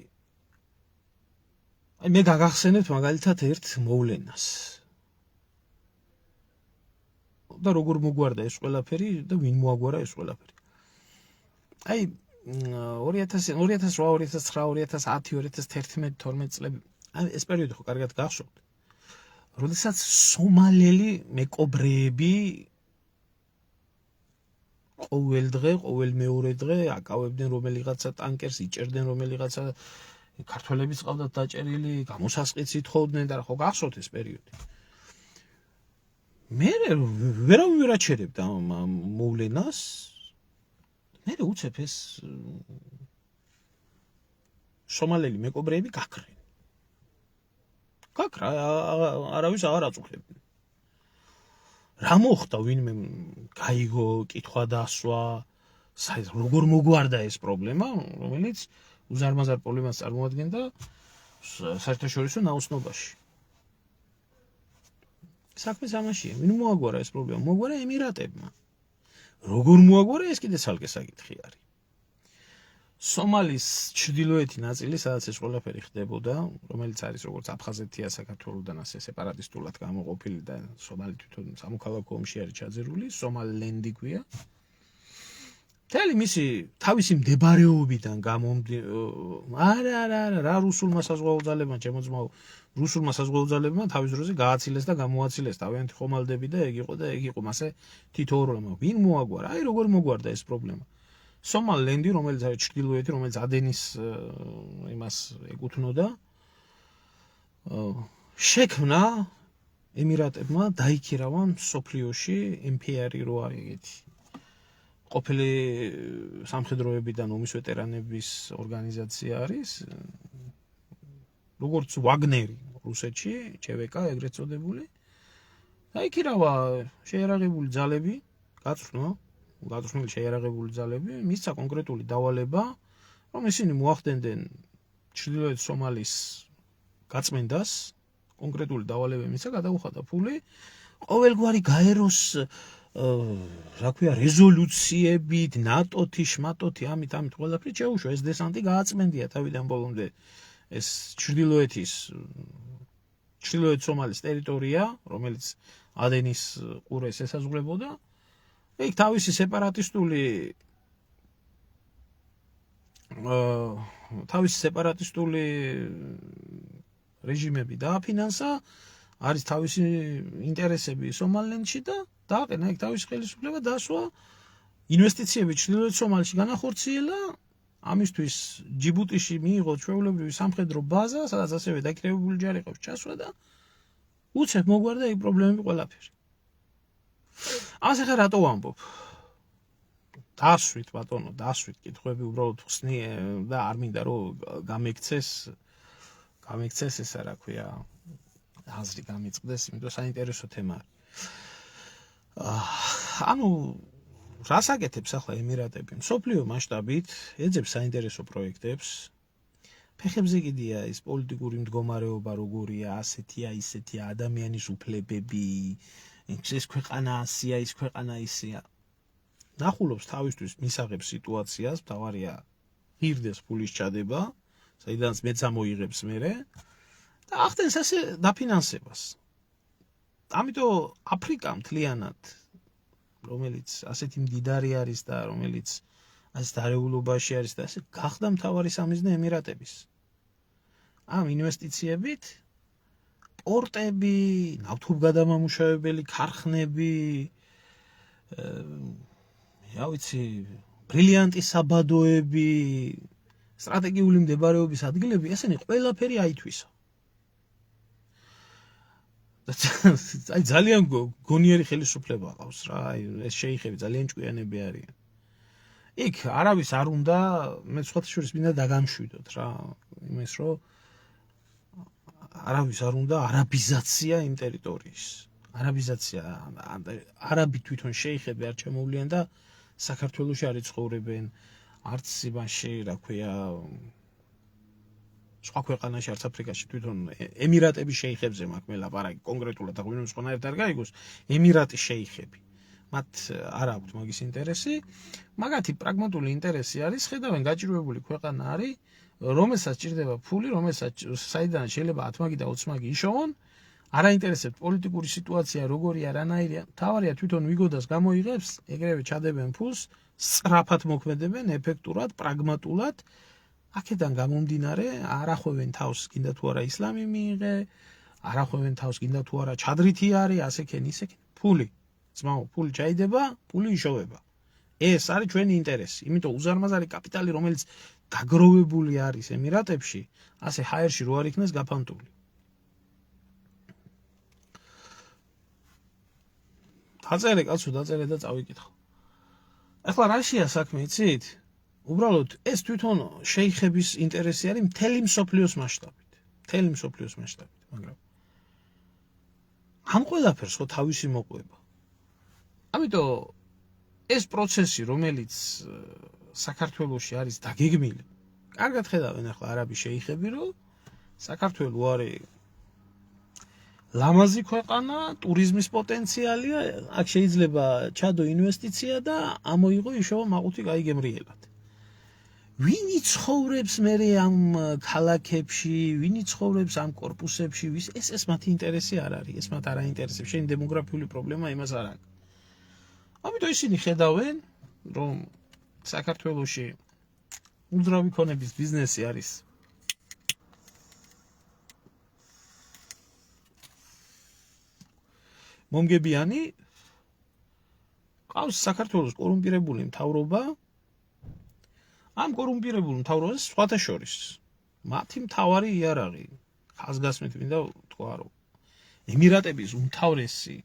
მე გაგახსენებთ მაგალითად ერთ მოვლენას. და როგორ მოგვარდა ეს ყველაფერი და ვინ მოაგვარა ეს ყველაფერი. 2008, 2009, 2010, 2011, 2012 წლები, ეს პერიოდი ხო კარგად გახსოვთ. როდესაც სომალელი მეკობრეები ყოველ დღე, ყოველ მეორე დღე აკავებდნენ რომელიღაცა ტანკერს, იჭერდნენ რომელიღაცა ქართველების ყავდათ დაჭერილი, გამოსასყიდს ითხოვდნენ და ხო გახსოვთ ეს პერიოდი. მე ვერავინ ვერ აჩერებდა ამ მოვლენას. მე უცებ ეს სომალელი მეკობრეები გაქრენ. გაქრა, არავის აღარ აწუხებდნენ. რა მოხდა, ვინმე გაიგო, კითხვა დასვა, როგორ მოგვარდა ეს პრობლემა, რომელიც უზარმაზარ პრობლემას წარმოადგენდა საერთაშორისო ნაოსნობაში. საქმე ამაშია, ვინ მოაგვარა ეს პრობლემა? მოაგვარა ემირატებმა. როგორ მოაგვარა, ეს კიდე ცალკე საკითხი არის. სომალის ჩრდილოეთი ნაწილი, სადაც ეს ყველაფერი ხდებოდა, რომელიც არის როგორც აფხაზეთია საქართველოდან ასე სეპარატისტულად გამოყოფილი და სომალი თვითონ სამოქალაქო ომში არის ჩაძირული, სომალილენდი ქვია. მთელი მისი თავისი მდებარეობიდან რა რუსულმა საზღვაო ძალებმა, ჩემო ძმაო, რუსულმა საზღვაო ძალებმა თავის დროზე გააცილეს და გამოაცილეს თავიანთი ხომალდები და ეგ იყო მასე თითოეულმა. ვინ მოაგვარა? როგორ მოგვარდა ეს პრობლემა? სომალილენდი, რომელიც არის ჩრდილოეთი, რომელიც ადენის იმას ეკუთვნოდა, შექმნა ემირატებმა დაიქირავან მსოფლიოში MPR რო არის ეგეთი. ყოფილი სამხედროებიდან ომის ვეტერანების ორგანიზაცია არის, როგორც ვაგნერი რუსეთში, ЧВК ეგრეთ წოდებული. დაიქირავა შეიარაღებული ძალები, გაწვრთნილი შეიარაღებული ძალები, მისცა კონკრეტული დავალება, რომ ისინი მოახდენდნენ ჩრდილოეთ სომალის გაწმენდას, კონკრეტული დავალება მისცა, გადაუხადა ფული, ყოველგვარი გაეროს რა ქვია, რეზოლუციებით, ნატოთი, შმატოთი, ამით ყველაფრით შეუშვა ეს დესანტი გააწმენდია თავიდან ბოლომდე ეს ჩრდილოეთ სომალის ტერიტორია, რომელიც ადენის ყურეს ესაზღვრებოდა. იქ თავისი სეპარატისტული რეჟიმები დააფინანსა, არის თავისი ინტერესები სომალლენდში და დააყენა იქ თავისი ხელისუფლება, დასვა ინვესტიციები ჩრდილოეთ სომალში განახორციელა, ამისთვის ჯიბუტიში მიიღო ჩვეულებრივი სამხედრო ბაზა, სადაც ასევე დაქირავებული ჯარი ყავს ჩასვა და უცებ მოგვარდა იქ პრობლემები ყველაფერი. ასე ხა რატო ვამბობ? დასვით ბატონო, დასვით კითხვები უბრალოდ ხსნი და არ მინდა რომ გამექცეს ესა რა ქვია, აზრი გამიწყდეს, იმიტომ საინტერესო თემა არის. ანუ რას აკეთებს ახლა ემირატები? მსოფლიო მასშტაბით ეძებს საინტერესო პროექტებს. ფეხებზე კიდია ის პოლიტიკური მდგომარეობა როგორია, ასეთია, ისეთია, ადამიანის უფლებები, ეს ქვეყანა ასია, ის ქვეყანა ისია. ნახულობს თავისთვის მისაღებ სიტუაციას, მთავარია ღირდეს ფულის ჩადება, საიდანაც მეც ამოიღებს მერე და ახდენს ასე დაფინანსებას. ამიტომ აფრიკა მთლიანად, რომელიც ასეთი მდიდარი არის და რომელიც ასეთ არეულობაში არის და ასე გახდა მთავარი სამიზნე ემირატების. ამ ინვესტიციებით პორტები, ნავთობგადამამუშავებელი ქარხნები, ბრილიანტის საბადოები, სტრატეგიული მდებარეობის ადგილები, ესენი ყველაფერი აითვისა. აი ძალიან გონიერი ხელისუფლება ყავს რა, ეს შეიხები ძალიან ჭკვიანები არიან. იქ არავის არ უნდა, მე სხვათა შორის მინდა დაგამშვიდოთ რა, იმის რომ არავის არ უნდა არაბიზაცია იმ ტერიტორიის. არაბიზაცია, არაბი თვითონ შეიხები არ ჩამოვლიან და საქართველოში არ იცხოვრებენ, არც იმაში, რა ქვია, სხვა ქვეყანაში, არც აფრიკაში თვითონ ემირატების შეიხებზე მაქვს მე ლაპარაკი კონკრეტულად, აღარ სხვანაირად არ გაიგოს, ემირატის შეიხები. მათ არ აქვთ მაგის ინტერესი, მაგათი პრაგმატული ინტერესი არის, ხედავენ გაჭირვებული ქვეყანა არის, რომელსაც ჭირდება ფული, საიდან შეიძლება 10 მაგი და 20 მაგი იშოვონ, არ აინტერესებთ პოლიტიკური სიტუაცია როგორია, რანაირია, თავარია თვითონ ვიგოდას გამოიღებს, ეგრევე ჩადებენ ფულს, სწრაფად მოქმედებენ, ეფექტურად, პრაგმატულად, აქედან გამომდინარე, არ ახვევენ თავს, გინდა თუ არა ისლამი მიიღე, არ ახვევენ თავს, გინდა თუ არა ჩადრითი არის, ასექენ, ისექენ, ფული, ძმაო, ფული ჩაიდება, ფული იშოვება. ეს არის ჩვენი ინტერესი, იმიტომ უზარმაზარი კაპიტალი, რომელიც დაგროვებული არის ემირატებში, ასე ჰაერში რო არ იქნეს გაფანტული. დაწერე კაცო, დაწერე და წავიკითხო. ახლა რაშია საქმე, იცით? უბრალოდ ეს თვითონ შეიხების ინტერესი არის მთელი მსოფლიოს მასშტაბით, მაგრამ ამ ყველაფერს ხო თავისი მოყვება. ამიტომ ეს პროცესი, რომელიც საქართველოში არის დაგეგმილი, კარგად ხედავენ ახლა არაბი შეიხები, რომ საქართველო არის ლამაზი ქვეყანა, ტურიზმის პოტენციალია, აქ შეიძლება ჩადო ინვესტიცია და ამოიღო იშოვა მაყუთი გაიგემრიელად. ვინ იცხოვრებს მერე ამ ქალაქებში, ვინ იცხოვრებს ამ კორპუსებში, ეს მათი ინტერესი არ არის, ეს მათ არ აინტერესებს, შენი დემოგრაფიული პრობლემა იმას არ აქვს. ამიტომ ისინი ხედავენ, რომ საქართველოში უძრავი ქონების ბიზნესი არის მომგებიანი, ყავს საქართველოს კორუმპირებული მთავრობა, ამ კორუმპირებულ მთავრობას სხვათა შორის მათი მთავარი იარაღი, ხაზგასმით მინდა თქვა, რომ ემირატების უმთავრესი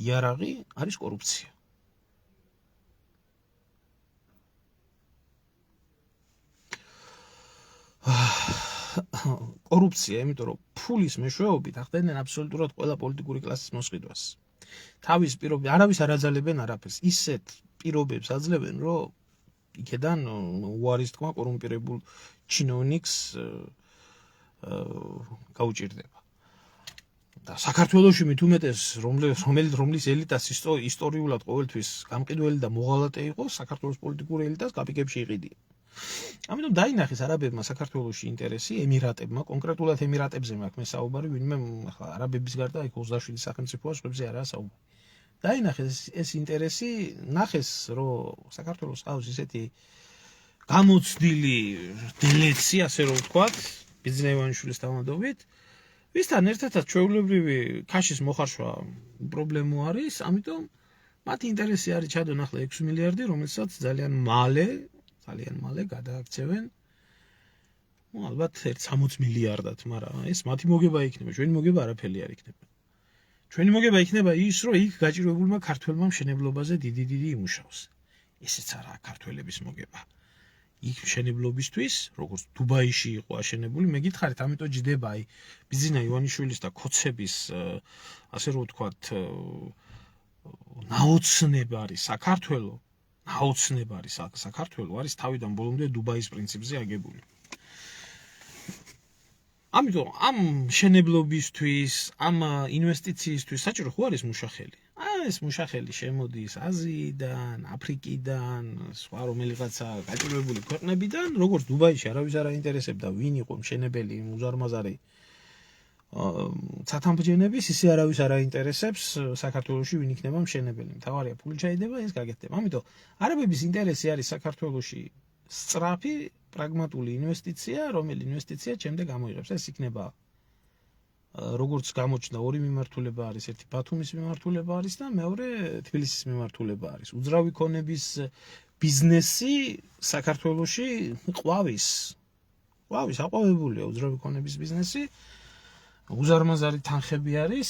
იარაღი არის კორუფცია. კორუფცია, იმიტომ რომ ფულის მეშვეობით ახდენენ აბსოლუტურად ყველა პოლიტიკური კლასის მოსყიდვას. თავის პირობებში არავის არ აძალებენ არაფერს, ისეთ პირობებს აძლევენ, რომ იქედან უარის თქმა კორუმპირებულ ჩინოვნიკს გაუჭირდება. და საქართველოში მით უმეტეს რომლის ელიტას ისტორიულად ყოველთვის გამყიდველი და მოღალატე იყო, საქართველოს პოლიტიკური ელიტას კაპიკებში იყიდია. ამიტომ დაინახეს არაბებმა საქართველოში ინტერესი, ემირატებმა, კონკრეტულად ემირატებზე მაქვს მე საუბარი, ვინმე ახლა არაბების გარდა იქ 27 სახელმწიფოა, სხვებზე არაა საუბარი. დაინახეს ეს ინტერესი, ნახეს, რომ საქართველოს ყავს ისეთი გამოცდილი დელეცი, ასე რომ ვთქვათ, ბიზნევანიშვილის თავმადობით, ვისთან ერთადაც ჩვეულებრივი ქაშის მოხარშვა პრობლემა არის, ამიტომ მათი ინტერესი არის ჩადონ ახლა 6 მილიარდი, რომელსაც ძალიან მალე გადააქცევენ. ალბათ 60 მილიარდად, მაგრამ ეს მათი მოგება იქნება, ჩვენი მოგება არაფერი არ იქნება. ჩვენი მოგება იქნება ის, რომ იქ გაჭირვებულმა ქართველმა მშენებლობაზე დიდი იმუშაოს. ესეც არა ქართველების მოგება. იქ მშენებლობისთვის, როგორც დუბაიში იყო აშენებული, მე გითხარით, ამიტომ ჯდება აი ბიზინა ივანიშვილის და ქოცების, ასე რომ ვთქვათ, ნაოცნება არის საქართველო, არის თავიდან ბოლომდე დუბაის პრინციპზე აგებული. ამიტომ ამ მშენებლობისთვის, ამ ინვესტიციისთვის საჭირო ხო არის მუშახელი. ეს მუშახელი შემოდის აზიიდან, აფრიკიდან, სხვა რომელიღაცა გაჭირვებული ქვეყნებიდან, როგორც დუბაიში არავის არ აინტერესებდა ვინ იყო მშენებელი, უზარმაზარი ცათამბჯენების, ისე არავის არ აინტერესებს საქართველოში ვინ იქნება მშენებელი. მთავარია ფული ჩაიდება, ეს გაკეთდება. ამიტომ არაბების ინტერესი არის საქართველოში სწრაფი, პრაგმატული ინვესტიცია, რომელი ინვესტიცია შემდეგ გამოიღებს. ეს იქნება როგორც გამოჩნდა ორი მიმართულება არის, ერთი ბათუმის მიმართულება არის და მეორე თბილისის მიმართულება არის. უძრავი ქონების ბიზნესი საქართველოში ყვავის აყვავებულია უძრავი ქონების ბიზნესი. უზარმაზარი თანხები არის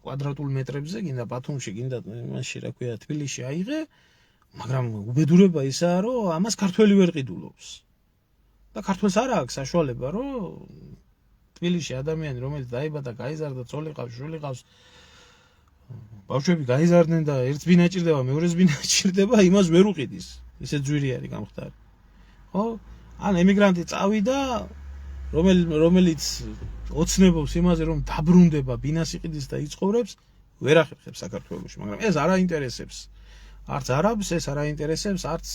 კვადრატულ მეტრებზე, გინდა ბათუმში, გინდა იმაში, რა ქვია, თბილისში აიღე, მაგრამ უბედურება ისაა, რომ ამას ქართველი ვერ ყიდულობს. და ქართველს არ აქვს საშუალება, რომ თბილისში ადამიანი, რომელიც დაიბადა, გაიზარდა, ცოლი ყავს, შვილი ყავს, ბავშვები გაიზარდნენ და ერთს ბინა ჭირდება, მეორეს ბინა ჭირდება, იმას ვერ უყიდის. ისე ძვირი არის გამختარი. ხო? ან ემიგრანტი წავიდა, რომელიც ოცნებობს იმაზე, რომ დაბრუნდება, ბინას იყიდის და იცხოვრებს, ვერ ახერხებს საქართველოში, მაგრამ ეს არ აინტერესებს. არც არაბს ეს არ აინტერესებს, არც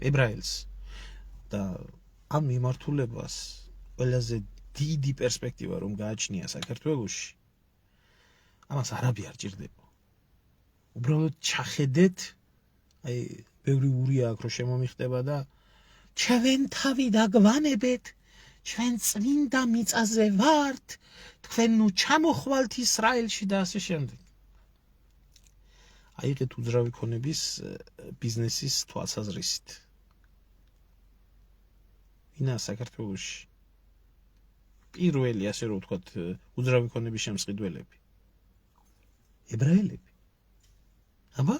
ებრაელს. და ამ მიმართულებას ყველაზე დიდი პერსპექტივა რომ გააჩნია საქართველოში, ამას არაბი არ ჭირდება. უბრალოდ ჩახედეთ, აი, ბევრი ურია აქვს რომ შემომიხდება და ჩვენ თავი დაგვანებეთ, ჩვენ წმინდა მიწაზე ვართ, თქვენ ნუ ჩამოხვალთ ისრაელში და ასე შემდეგ. აიღეთ უძრავი ქონების ბიზნესის თვალსაზრისით. ვინა საქართველოში პირველი, ასე რომ ვთქვათ, უძრავი ქონების შემსყიდველები? ებრაელები. აბა,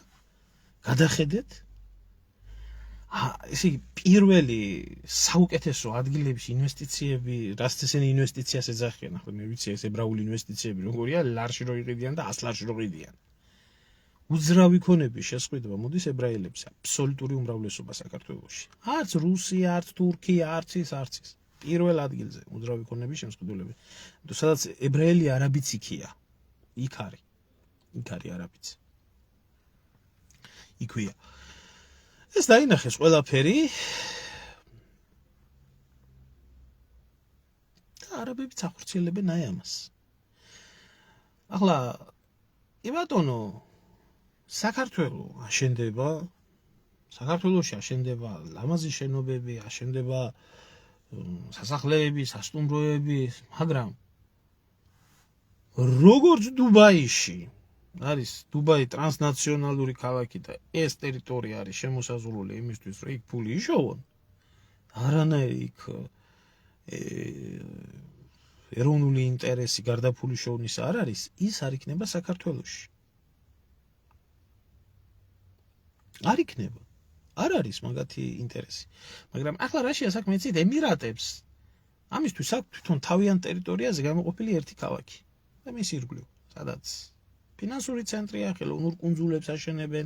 გადახედეთ. ესე იგი, პირველი საუკეთესო ადგილებში ინვესტიციები, რაც ესენი ინვესტიციას ეძახიან, ახლა მე ვიცი ეს ებრაული ინვესტიციები როგორია, ლარში რო იყიდიან და 100 ლარში რო ყიდიან. უძრავი ქონების შესყიდვა მოდის ებრაელებზე, აბსოლუტური უმრავლესობა საქართველოში. არც რუსია, არც თურქია, არც ის. პირველ ადგილზე უძრავი ქონების შემსყიდველები. სადაც ებრაელი არაბიც იქია. იქ არის არაბიც. იქვია. ეს დაინახეს ყველაფერი. და არაბებიც ახორციელებენ აი ამას. ახლა იბატონო, საქართველოში აშენდება ლამაზი შენობები, აშენდება სასახლეები, სასტუმროები, მაგრამ როგორც დუბაიში არის დუბაი ტრანსნაციონალური ქალაქი და ეს ტერიტორია არის შემოსაზღვრული იმისთვის, რომ იქ ფული იშოვონ, არანაირი იქ ეროვნული ინტერესი გარდა ფული შოვნის არ არის, ის არ იქნება საქართველოში. არ იქნება. არ არის მაგათი ინტერესი. მაგრამ ახლა რაშია საქმე, იცით, ემირატებს ამისთვის აქვს თვითონ თავიანთ ტერიტორიაზე გამოყოფილი ერთი ქალაქი და მის ირგვლივ, სადაც ფინანსური ცენტრია, ხელოვნურ კუნძულებს აშენებენ.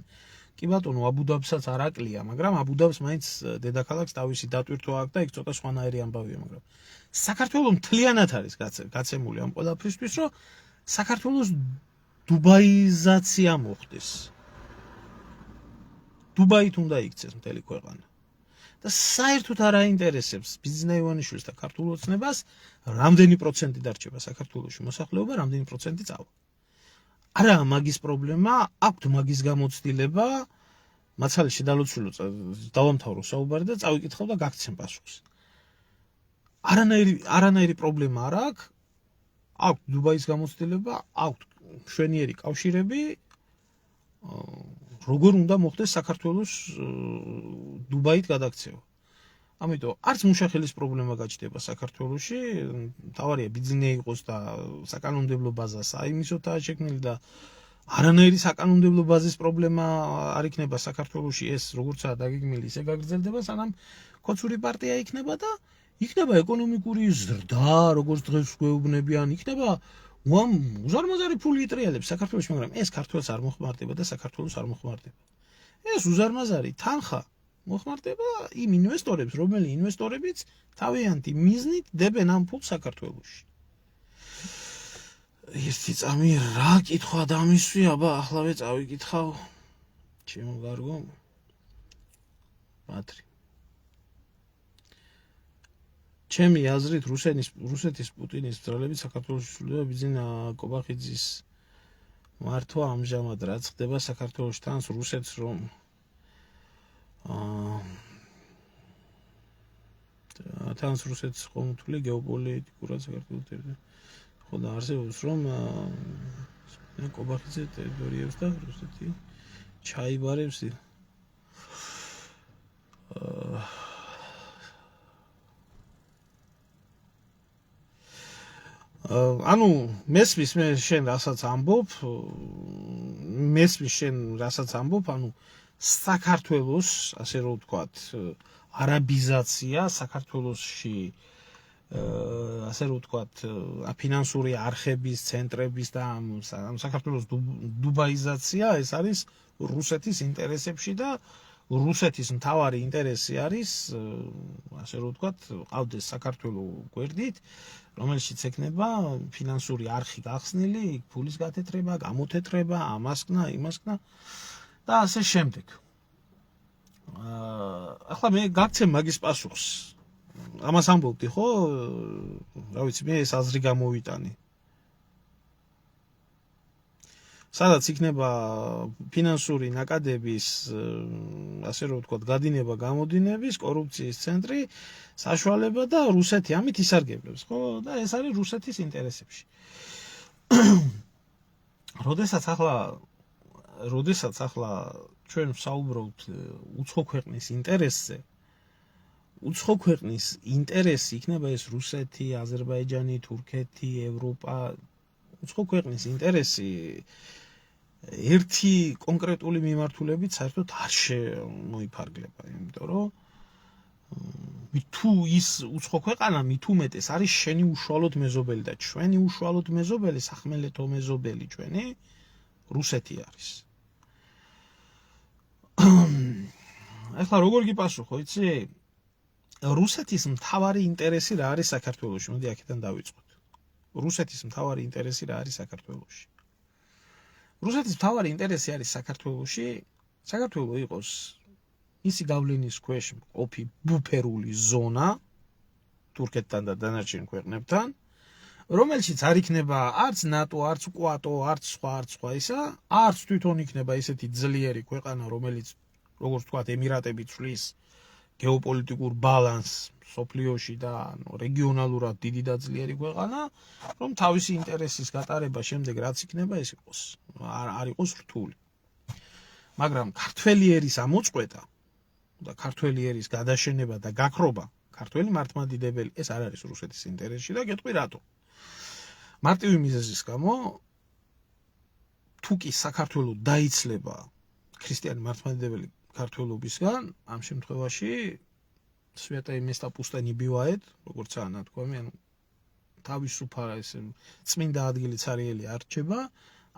კი ბატონო, აბუდაბსაც არ აკლია, მაგრამ აბუდაბს მაინც დედაქალაქს თავისი დატვირთვა აქვს და იქ ცოტა სხვანაირი ამბავია, მაგრამ საქართველოს მთლიანად არის გაცემული ამ ყველაფრისთვის, რომ საქართველოს დუბაიზაცია მოხდეს. დუბაით უნდა იქცეს მთელი ქვეყანა. და საერთოდ არ აინტერესებს ბიზნეს ივანიშვილს და ქართულ ოცნებას, რამდენი პროცენტი დარჩება საქართველოში მოსახლეობა, რამდენი პროცენტი წავა. არა მაგის პრობლემა, აქვთ მაგის გამოცდილება, მაცალე შედალოცულო დავამთავრო საუბარი და წავიკითხავ და გაგცემ პასუხს. არანაირი პრობლემა არ აქვს. აქვთ დუბაის გამოცდილება, აქვთ მშვენიერი კავშირები, როგორ უნდა მოხდეს საქართველოს დუბაით გადაქცევა. ამიტომ არც მუშახელის პრობლემა გაჩნდება საქართველოში, თავარია ბიძინე იყოს და საკანონმდებლო ბაზა საიმისოთაა შექმნილი და არანაირი საკანონმდებლო ბაზის პრობლემა არ იქნება საქართველოში, ეს როგორცაა დაგეგმილი, ისე გაგრძელდება, სანამ კოცური პარტია იქნება და იქნება ეკონომიკური ზრდა, როგორც დღეს გვეუბნებიან, იქნება უზარმაზარი ფული იტრიალებს საქართველოში, მაგრამ ეს ქართველს არ მოხმარდება და საქართველოს არ მოხმარდება. ეს უზარმაზარი თანხა მოხმარდება იმ ინვესტორებს, რომელი ინვესტორებიც თავიანთი მიზნით დებენ ამ ფულს საქართველოში. ერთი წამი რა კითხვა დამისვი, აბა ახლავე წავიკითხავ ჩემო გარგო ბათრი. ჩემი აზრით რუსეთის პუტინის ბრძოლებით საქართველოში სრულდება ბიძინა კობახიძის მართვა ამჟამად რაც ხდება საქართველოში თანს რუსეთს რომ თანს რუსეთს ყომთული გეოპოლიტიკურად საქართველოს ხო და არსებობს რომ კობახიძე ტერიტორიებს და რუსეთი ჩაიბარებს ანუ მესმის მე შენ რასაც ამბობ, ანუ საქართველოს, ასე რომ ვთქვათ, არაბიზაცია საქართველოში, ასე რომ ვთქვათ, ფინანსური არხების, ცენტრების და საქართველოს დუბაიზაცია, ეს არის რუსეთის ინტერესებში და რუსეთის მთავარი ინტერესი არის, ასე რომ ვთქვათ, ყავდეს საქართველოს გვერდით, რომელშიც ექნება ფინანსური არხი გახსნილი, ფულის გათეთრება, გამოთეთრება, ამასკნა, იმასკნა და ასე შემდეგ. ახლა მე გაგცემ მაგის პასუხს. ამას ამბობდი, ხო? რა ვიცი, მე ეს აზრი გამოვიტანი. სადაც იქნება ფინანსური ნაკადების, ასე რომ ვთქვათ, გადინება, გამოდინების, კორუფციის ცენტრი, საშუალება და რუსეთი ამით ისარგებლებს, ხო? და ეს არის რუსეთის ინტერესებში. როდესაც ახლა ჩვენ ვსაუბრობთ უცხო ქვეყნის ინტერესზე, უცხო ქვეყნის ინტერესი იქნება ეს რუსეთი, აზერბაიჯანი, თურქეთი, ევროპა, უცხო ქვეყნის ინტერესი ერთი კონკრეტული მიმართულებით საერთოდ არ შემოიფარგლება, იმიტომ რომ თუ ის უცხო ქვეყანა მით უმეტეს არის შენი უშუალოდ მეზობელი და ჩვენი უშუალოდ მეზობელი, სახმელეთო მეზობელი ჩვენი რუსეთი არის. ახლა როგორ გიპასუხო, იცი? რუსეთის მთავარი ინტერესი რა არის საქართველოში? მოდი აქედან დავიწყოთ. რუსეთის მთავარი ინტერესი რა არის საქართველოში? რუსეთის მთავარი ინტერესი არის საქართველოში, საქართველო იყოს ისი გავლენის ქვეშ მყოფი ბუფერული ზონა თურქეთთან და დანარჩენ ქვეყნებთან, რომელშიც არ იქნება არც ნატო, არც კვატო, არც სხვა ისა, არც თვითონ იქნება ესეთი ძლიერი ქვეყანა, რომელიც როგორც ვთქვათ, ემირატები ცვლის გეოპოლიტიკურ ბალანსს სოფლიოში და რეგიონალურად დიდი და ძლიერი ქვეყანა, რომ თავისი ინტერესის გატარება შემდეგ რაც იქნება, ეს იყოს არ იყოს რთული. მაგრამ ქართველი ერის ამოწყვეტა და ქართველი ერის გადაშენება და გაქრობა, ქართველი მართლმადიდებელი, ეს არ არის რუსეთის ინტერესში და გეტყვი რატო. მარტივი მიზეზის გამო, თუ კი საქართველოს დაიცლება ქრისტიანი მართლმადიდებელი ქართველობისგან, ამ შემთხვევაში სვეტაი მესტა პუსტენი ბივაეთ, როგორცაა ნათქვამი, ანუ თავისუფალი ეს წმინდა ადგილი ცარიელი არ რჩება,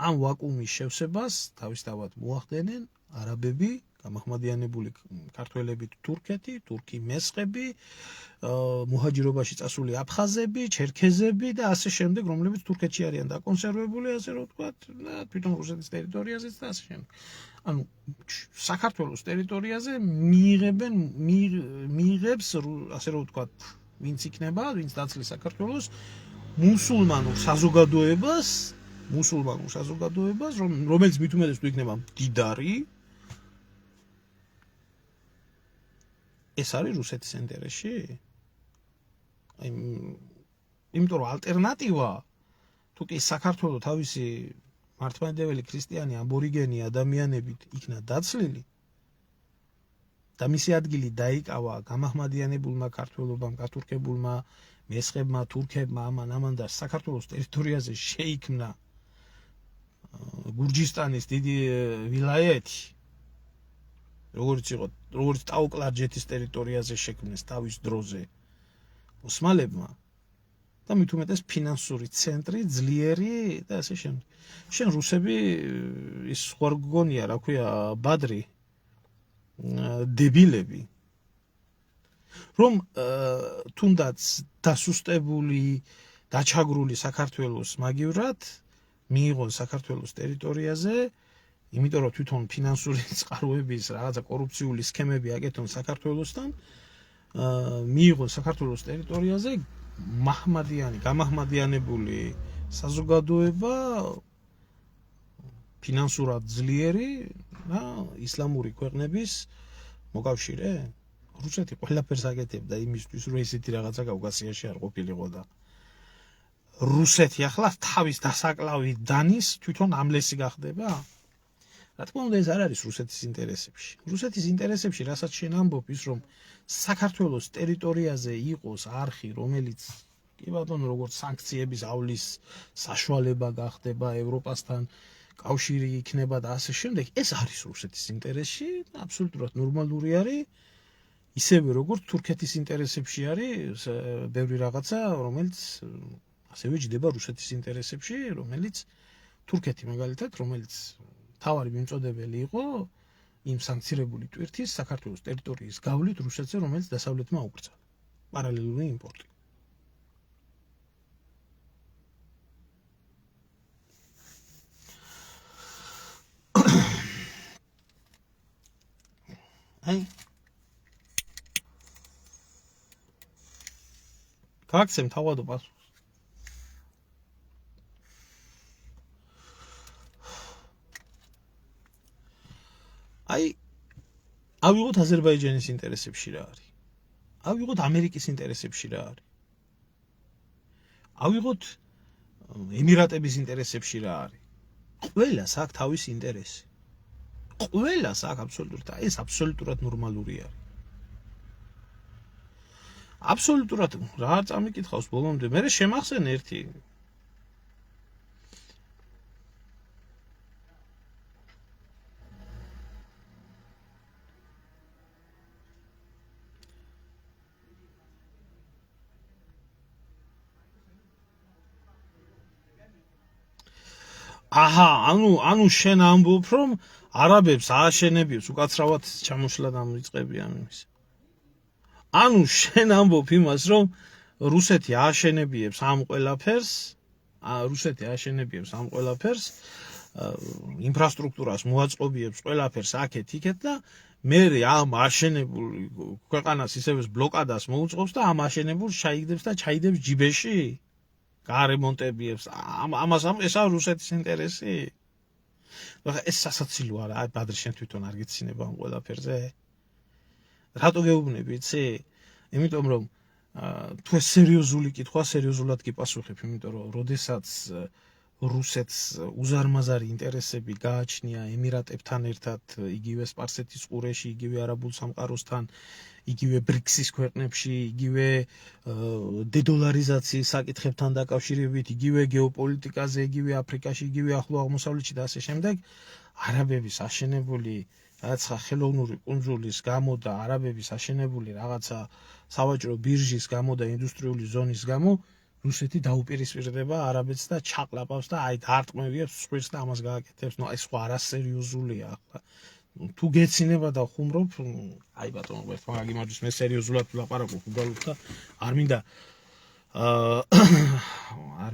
ამ ვაკუუმის შევსებას თავისთავად მოახდენენ არაბები, გამაჰმადიანებული ქართველები თურქეთი, თურქი მესხები, მუჰაჯირობაში წასული აფხაზები, ჩერქეზები და ასე შემდეგ, რომლებიც თურქეთში არიან დაკონსერვებული, ასე რომ ვთქვათ, და თვითონ რუსეთის ტერიტორიაზეც და ასე შემდეგ. ანუ საქართველოს ტერიტორიაზე მიიღებს, ასე რომ ვთქვათ, ვინც იქნება, ვინც დაცლის საქართველოს მუსულმანურ საზოგადოებას, რომელიც მით უმეტეს თუ იქნება მდიდარი, ეს არის რუსეთის ინტერესში? აი, იმიტომ რომ ალტერნატივა თუ კი საქართველოს თავისი მართლმადიდებელი ქრისტიანი აბორიგენი ადამიანებით იქნა დაცლილი და მისი ადგილი დაიკავა გამაჰმადიანებულმა ქართველობამ, გათურქებულმა მესხებმა, თურქებმა, ამან და საქართველოს ტერიტორიაზე შეიქმნა გურჯისტანის დიდი ვილაიეთი, როგორც ტაო-კლარჯეთის ტერიტორიაზე შექმნეს თავის დროზე ოსმალებმა და მით უმეტეს ფინანსური ცენტრი, ძლიერი და ასე შემდეგ. შენ რუსები ის სხვა გონია, რა ქვია, ბადრი, დებილები, რომ თუნდაც დასუსტებული, დაჩაგრული საქართველოს მაგივრად მიიღონ საქართველოს ტერიტორიაზე, იმიტომ რომ თვითონ ფინანსური წყაროების რაღაცა კორუფციული სქემები აკეთონ საქართველოსთან, მიიღონ საქართველოს ტერიტორიაზე გამაჰმადიანებული საზოგადოება, ფინანსურად ძლიერი და ისლამური ქვეყნების მოკავშირე. რუსეთი ყველაფერს აკეთებდა იმისთვის, რომ ესეთი რაღაცა კავკასიაში არ ყოფილიყო და რუსეთი ახლა თავის დასაკლავი დანის თვითონ ამლესი გახდება? რა თქმა უნდა, ეს არ არის რუსეთის ინტერესებში. რუსეთის ინტერესებში, რასაც შენ ამბობ, ის რომ საქართველოს ტერიტორიაზე იყოს არხი, რომელიც კი ბატონო, როგორც სანქციების ავლის საშუალება გახდება ევროპასთან, კავშირი იქნება და ასე შემდეგ, ეს არის რუსეთის ინტერესში, აბსოლუტურად ნორმალური არის. ისევე როგორც თურქეთის ინტერესებში არის ბევრი რაღაცა, რომელიც ასევე ჯდება რუსეთის ინტერესებში, რომელიც თურქეთი მაგალითად, რომელიც თავარი მიმწოდებელი იყო იმ სანქცირებული ტვირთის საქართველოს ტერიტორიის გავლით რუსეთზე, რომელიც დასავლეთმა უკრძალა. პარალელური იმპორტი. აი გაქცემ თავადო პასუხს. აი, ავიღოთ აზერბაიჯანის ინტერესებში რა არის. ავიღოთ ამერიკის ინტერესებში რა არის. ავიღოთ ემირატების ინტერესებში რა არის. ყველას აქვს თავისი ინტერესი. ყველას აქვს აბსოლუტურად, ეს აბსოლუტურად ნორმალური არის. აბსოლუტურად რა არ წამიკითხავს ბოლომდე. მე შემახსენე ერთი აჰა, ანუ შენ ამბობ, რომ არაბებს ააშენებიებს, უკაცრავად ჩამოშლა დამიწყებიან იმის. ანუ შენ ამბობ იმას, რომ რუსეთი ააშენებიებს ამ ყველაფერს, ინფრასტრუქტურას მოაწყობიებს ყველაფერს აქეთ-იქეთ და მე ამ აშენებულ ქვეყანას ისევე ბლოკადას მოუწყობს და ამ აშენებულს ჩაიგდებს და ჩაიდებს ჯიბეში? გარემონტებიებს, ესაა რუსეთის ინტერესი? ეს სასაცილო არა, აი ბადრი შენ თვითონ არ გეცინება ამ ყველაფერზე? რატო გეუბნები, იცი? იმიტომ რომ თუ ეს სერიოზული კითხვა, სერიოზულად გიპასუხებ, იმიტომ რომ როდესაც რუსეთს უზარმაზარი ინტერესები გააჩნია ემირატებთან ერთად, იგივე სპარსეთის ყურეში, იგივე არაბულ სამყაროსთან, იგივე ბრიქსის ქვეყნებში, იგივე დედოლარიზაციის საკითხებთან დაკავშირებით, იგივე გეოპოლიტიკაზე, იგივე აფრიკაში, იგივე ახლო აღმოსავლეთში და ასე შემდეგ, არაბების აშენებული რაღაცა ხელოვნური კუნძულის გამო და არაბების აშენებული რაღაცა სავაჭრო ბირჟის გამო და ინდუსტრიული ზონის გამო რუსეთი დაუპირისპირდება არაბეთს და ჩაყლაპავს და აი დარტყმევიებს სხვერს და ამას გააკეთებს. ნუ აი სხვა არასერიოზულია ახლა. თუ გეცინება და ხუმრობ, აი ბატონო, ერთმა გაგიმარჯოს, მე სერიოზულად ვლაპარაკობ უბრალოდ და არ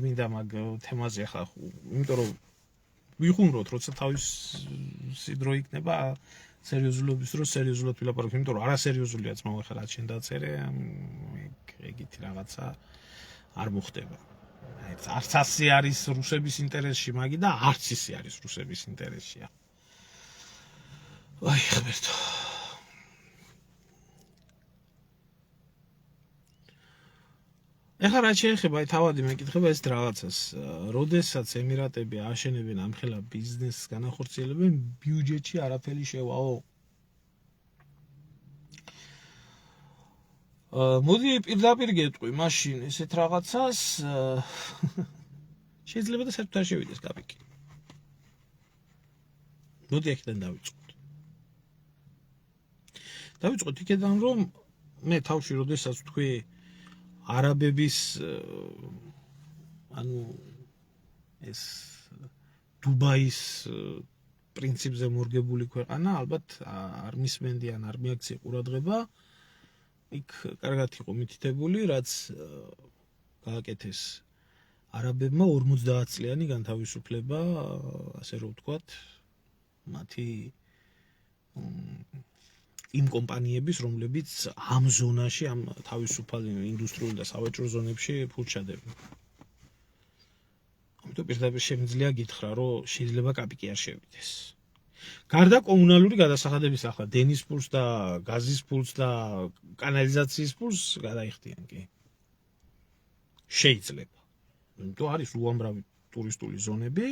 მინდა მაგ თემაზე ახლა, იმიტომ რომ ვიხუმროთ, როცა თავისი დრო იქნება სერიოზულობის დროს სერიოზულად ვილაპარაკობ, იმიტომ რომ არასერიოზულია ძმაო, ახლა რაც შენ დაწერე, ეგეთი რაღაცა არ მოხდება. არც ასე არის რუსების ინტერესში მაგი და არც ისე არის რუსების ინტერესშია. აი ხებერთო. ეხლა რაც შეეხება აი თავადი მეკითხება ეს რაღაცას, როდესაც ემირატები აშენებენ ამხელა ბიზნესს განახორციელებენ, ბიუჯეტში არაფერი შევაო. მოდი პირდაპირ გეტყვი, მაშინ ესეთ რაღაცას შეიძლება და საერთოდ არ შევიდეს კაპიკი. მოდი აქედან დავიწყოთ. დავიწყოთ იქედან, რომ მე თავში როდესაც თქვი არაბების ანუ ეს დუბაის პრინციპზე მორგებული ქვეყანა, ალბათ არ მისმენდიან, არ მიაქცია ყურადღება. იქ კარგად იყო მითითებული, რაც გააკეთეს არაბებმა 50 წლიანი განთავისუფლება, ასე რომ ვთქვათ, მათი იმ კომპანიების, რომლებიც ამ ზონაში, ამ თავისუფალ ინდუსტრიულ და სავაჭრო ზონებში ფულს ჩადებენ. ამიტომ პირდაპირ შემიძლია გითხრა, რომ შეიძლება კაპიკი არ შევიდეს. გარდა კომუნალური გადასახადების ახლა დენის ფულს და გაზის ფულს და კანალიზაციის ფულს გადაიხდიან კი. შეიძლება. იმიტომ არის უამრავი ტურისტული ზონები,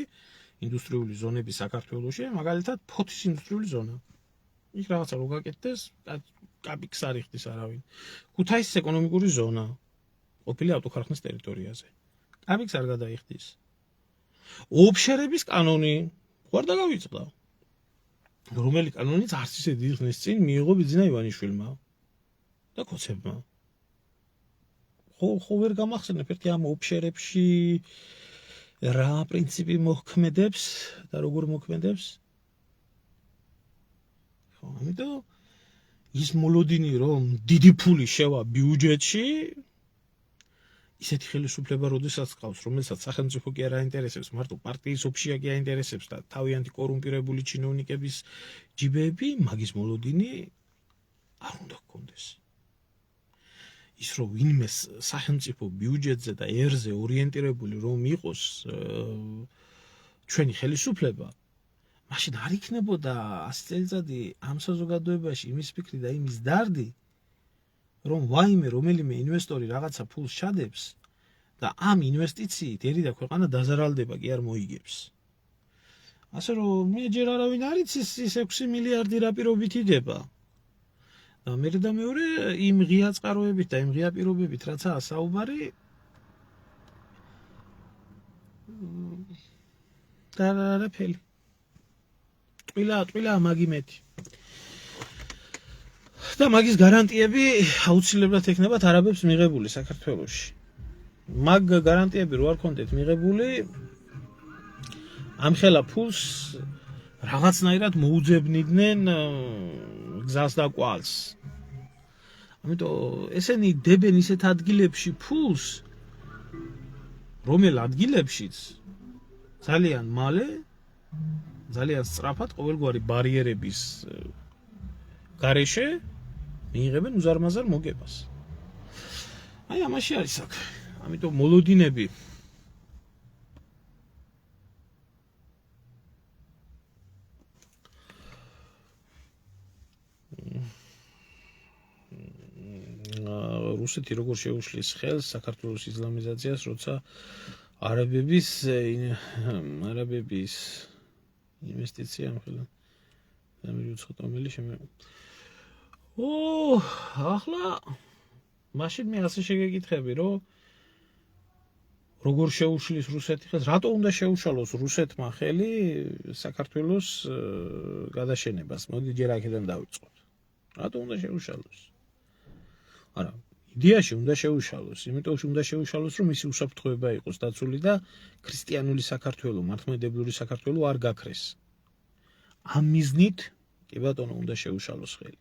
ინდუსტრიული ზონები საქართველოში, მაგალითად ფოთის ინდუსტრიული ზონა. იქ რაღაცა რო გაკეთდეს, კაპიკს არ იხდის არავინ. ქუთაისის ეკონომიკური ზონა, ყოფილი ავტოქარხნის ტერიტორიაზე. კაპიკს არ გადაიხდის. ოფშერების კანონი, ხوار დაგავიწყდა. რომელი კანონიც არც ისე დიდი ხნის წინ მიიღო ბიძინა ივანიშვილმა და კოცებმა. ხო ვერ გამახსენებ ერთი ამ ოფშერებში რა პრინციპი მოქმედებს და როგორ მოქმედებს. ხო, ამიტომ ის მოლოდინი რომ დიდი ფული შევა ბიუჯეტში, ისეთი ხელისუფლება როდესაც ყავს, რომელსაც სახელმწიფო კი არ აინტერესებს, მარტო პარტიის ოფშია კი აინტერესებს და თავიანთი კორუმპირებული ჩინოვნიკების ჯიბეები, მაგის მოლოდინი არ უნდა გქონდეს. ის რომ ვინმე სახელმწიფო ბიუჯეტზე და ერზე ორიენტირებული რომ იყოს ჩვენი ხელისუფლება, მაშინ არ იქნებოდა 100 წელიწადი ამ საზოგადოებაში იმის ფიქრი და იმის დარდი, რომ ვაიმე რომელიმე ინვესტორი რაღაცა ფულს ჩადებს და ამ ინვესტიციით ერიდა ქვეყანა დაზარალდება კი არ მოიგებს. ასე რომ მე ჯერ არავინ არ იცის ის 6 მილიარდი რა პირობით იდება. და მე და მეორე იმ ღია წყაროებით და იმ ღია პირობებით რაცა საუბარი და არაფერი. ტყილა მაგი მეტი. და მაგის გარანტიები აუცილებლად ექნებათ არაბებს მიღებული საქართველოში. მაგ გარანტიები რო არ ქონდეთ მიღებული, ამხელა ფულს რაღაცნაირად მოუძებნიდნენ გზას და კვალს. ამიტომ ესენი დებენ ისეთ ადგილებში ფულს, რომელ ადგილებშიც ძალიან მალე, ძალიან სწრაფად ყოველგვარი ბარიერების გარეშე მიიღებენ უზარმაზარ მოგებას. აი ამაში არის საქმე. ამიტომ მოლოდინები რუსეთი როგორ შეუშლის ხელს საქართველოს ისლამიზაციას, როცა არაბების ინვესტიცია ამხელა ამერიცოტომელი ახლა მაშინ მე ასე შეგეკითხები, რომ როგორ შეუშლის რუსეთი ხელს, რატო უნდა შეუშალოს რუსეთმა ხელი საქართველოს გადაშენებას? მოდი ჯერ აქედან დავიწყოთ. რატო უნდა შეუშალოს? არა, იდეაში უნდა შეუშალოს, იმიტომ უნდა შეუშალოს, რომ მისი უსაფრთხოება იყოს დაცული და ქრისტიანული საქართველო, მართლმადიდებლური საქართველო არ გაქრეს. ამ მიზნით კი ბატონო, უნდა შეუშალოს ხელი.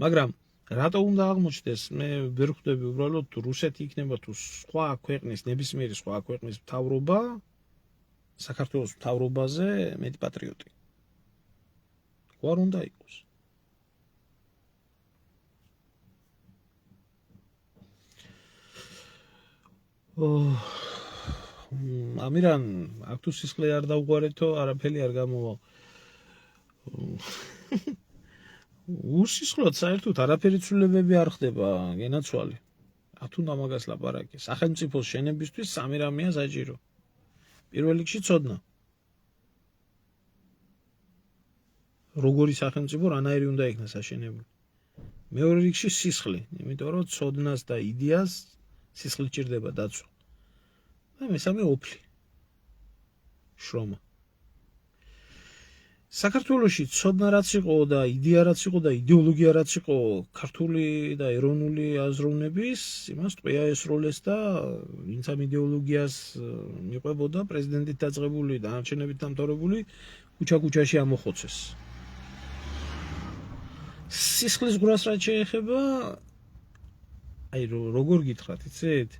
მაგრამ რატო უნდა აღმოჩნდეს, მე ვერ ხვდები უბრალოდ რუსეთი იქნება თუ სხვა ქვეყნის, ნებისმიერი სხვა ქვეყნის მთავრობა საქართველოს მთავრობაზე მეტი პატრიოტი. ვარ უნდა იყოს. ამირან, აქ თუ სისხლი არ დავუყარეთო, არაფერი არ გამოვა. უსისხლოდ საერთოდ არაფერი ცვლილებები არ ხდება, გენაცვალე. აქ თუ ამაგას ლაპარაკი. სახელმწიფოს შენებისთვის სამი რამეა საჭირო. პირველ რიგში ცოდნა. როგორი სახელმწიფო რანაირი უნდა იქნას აშენებული. მეორე რიგში სისხლი, იმიტომ რომ ცოდნას და იდეას სისხლი ჭირდება დაცვა. და მესამე ოფლი. შრომა. საქართველოში ცოდნა რაც იყო და იდეა რაც იყო და იდეოლოგია რაც იყო ქართული და ეროვნული აზროვნების, იმას ტყვია ესროლეს და ვინც ამ იდეოლოგიას მიყვებოდა პრეზიდენტით დაწყებული და არჩევნებით დამთავრებული ქუჩა-ქუჩაში ამოხოცეს. სისხლის გრას რაც შეეხება, აი როგორ გითხრათ, იცით?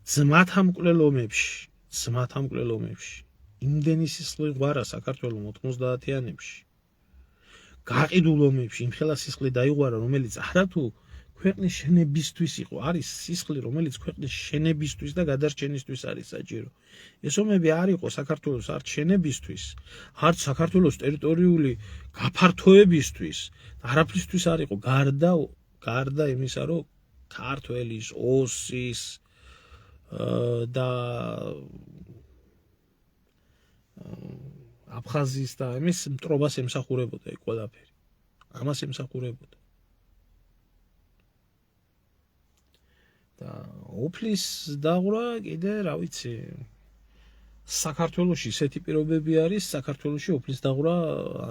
ძმათა მკვლელობებში იმდენი სისხლი გვარა საქართველოს 90-იანებში. გაყიდულ ომებში იმ ხელა სისხლი დაიღვარა, რომელიც არათუ ქვეყნის შენებისთვის იყო, არის სისხლი, რომელიც ქვეყნის შენებისთვის და გადარჩენისთვის არის საჭირო. ეს ომები არ იყო საქართველოს არც შენებისთვის, არც საქართველოს ტერიტორიული გაფართოებისთვის, არაფრისთვის არ იყო, გარდა იმისა, რომ ქართველის, ოსის და აფხაზის და იმის მტრობას ემსახურებოდა ეგ ყველაფერი. ამას ემსახურებოდა. და ოფლის დაღვრა კიდე, რა ვიცი, საქართველოში ისეთი პირობები არის, საქართველოში ოფლის დაღვრა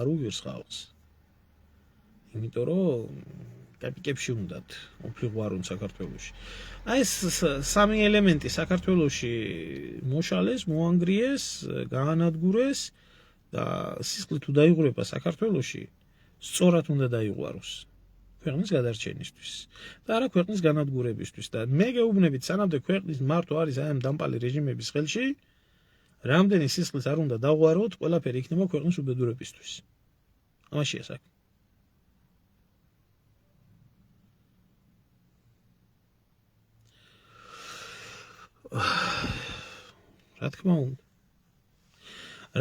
არ უვირს ხალხს. იმიტომ რომ კაპიკებში უნდათ ოფლი ღვარონ საქართველოში. აი ეს სამი ელემენტი საქართველოში მოშალეს, მოანგრიეს, გაანადგურეს და სისხლი თუ დაიღურება საქართველოში, სწორად უნდა დაიღვაროს ქვეყნის გადარჩენისთვის და არა ქვეყნის განადგურებისთვის. და მე გეუბნებით, სანამდე ქვეყნის მართვა არის აი ამ დამპალი რეჟიმების ხელში, რამდენი სისხლის არ უნდა დაღვაროთ, ყველაფერი იქნება ქვეყნის უბედურებისთვის. ამაშია საქმე.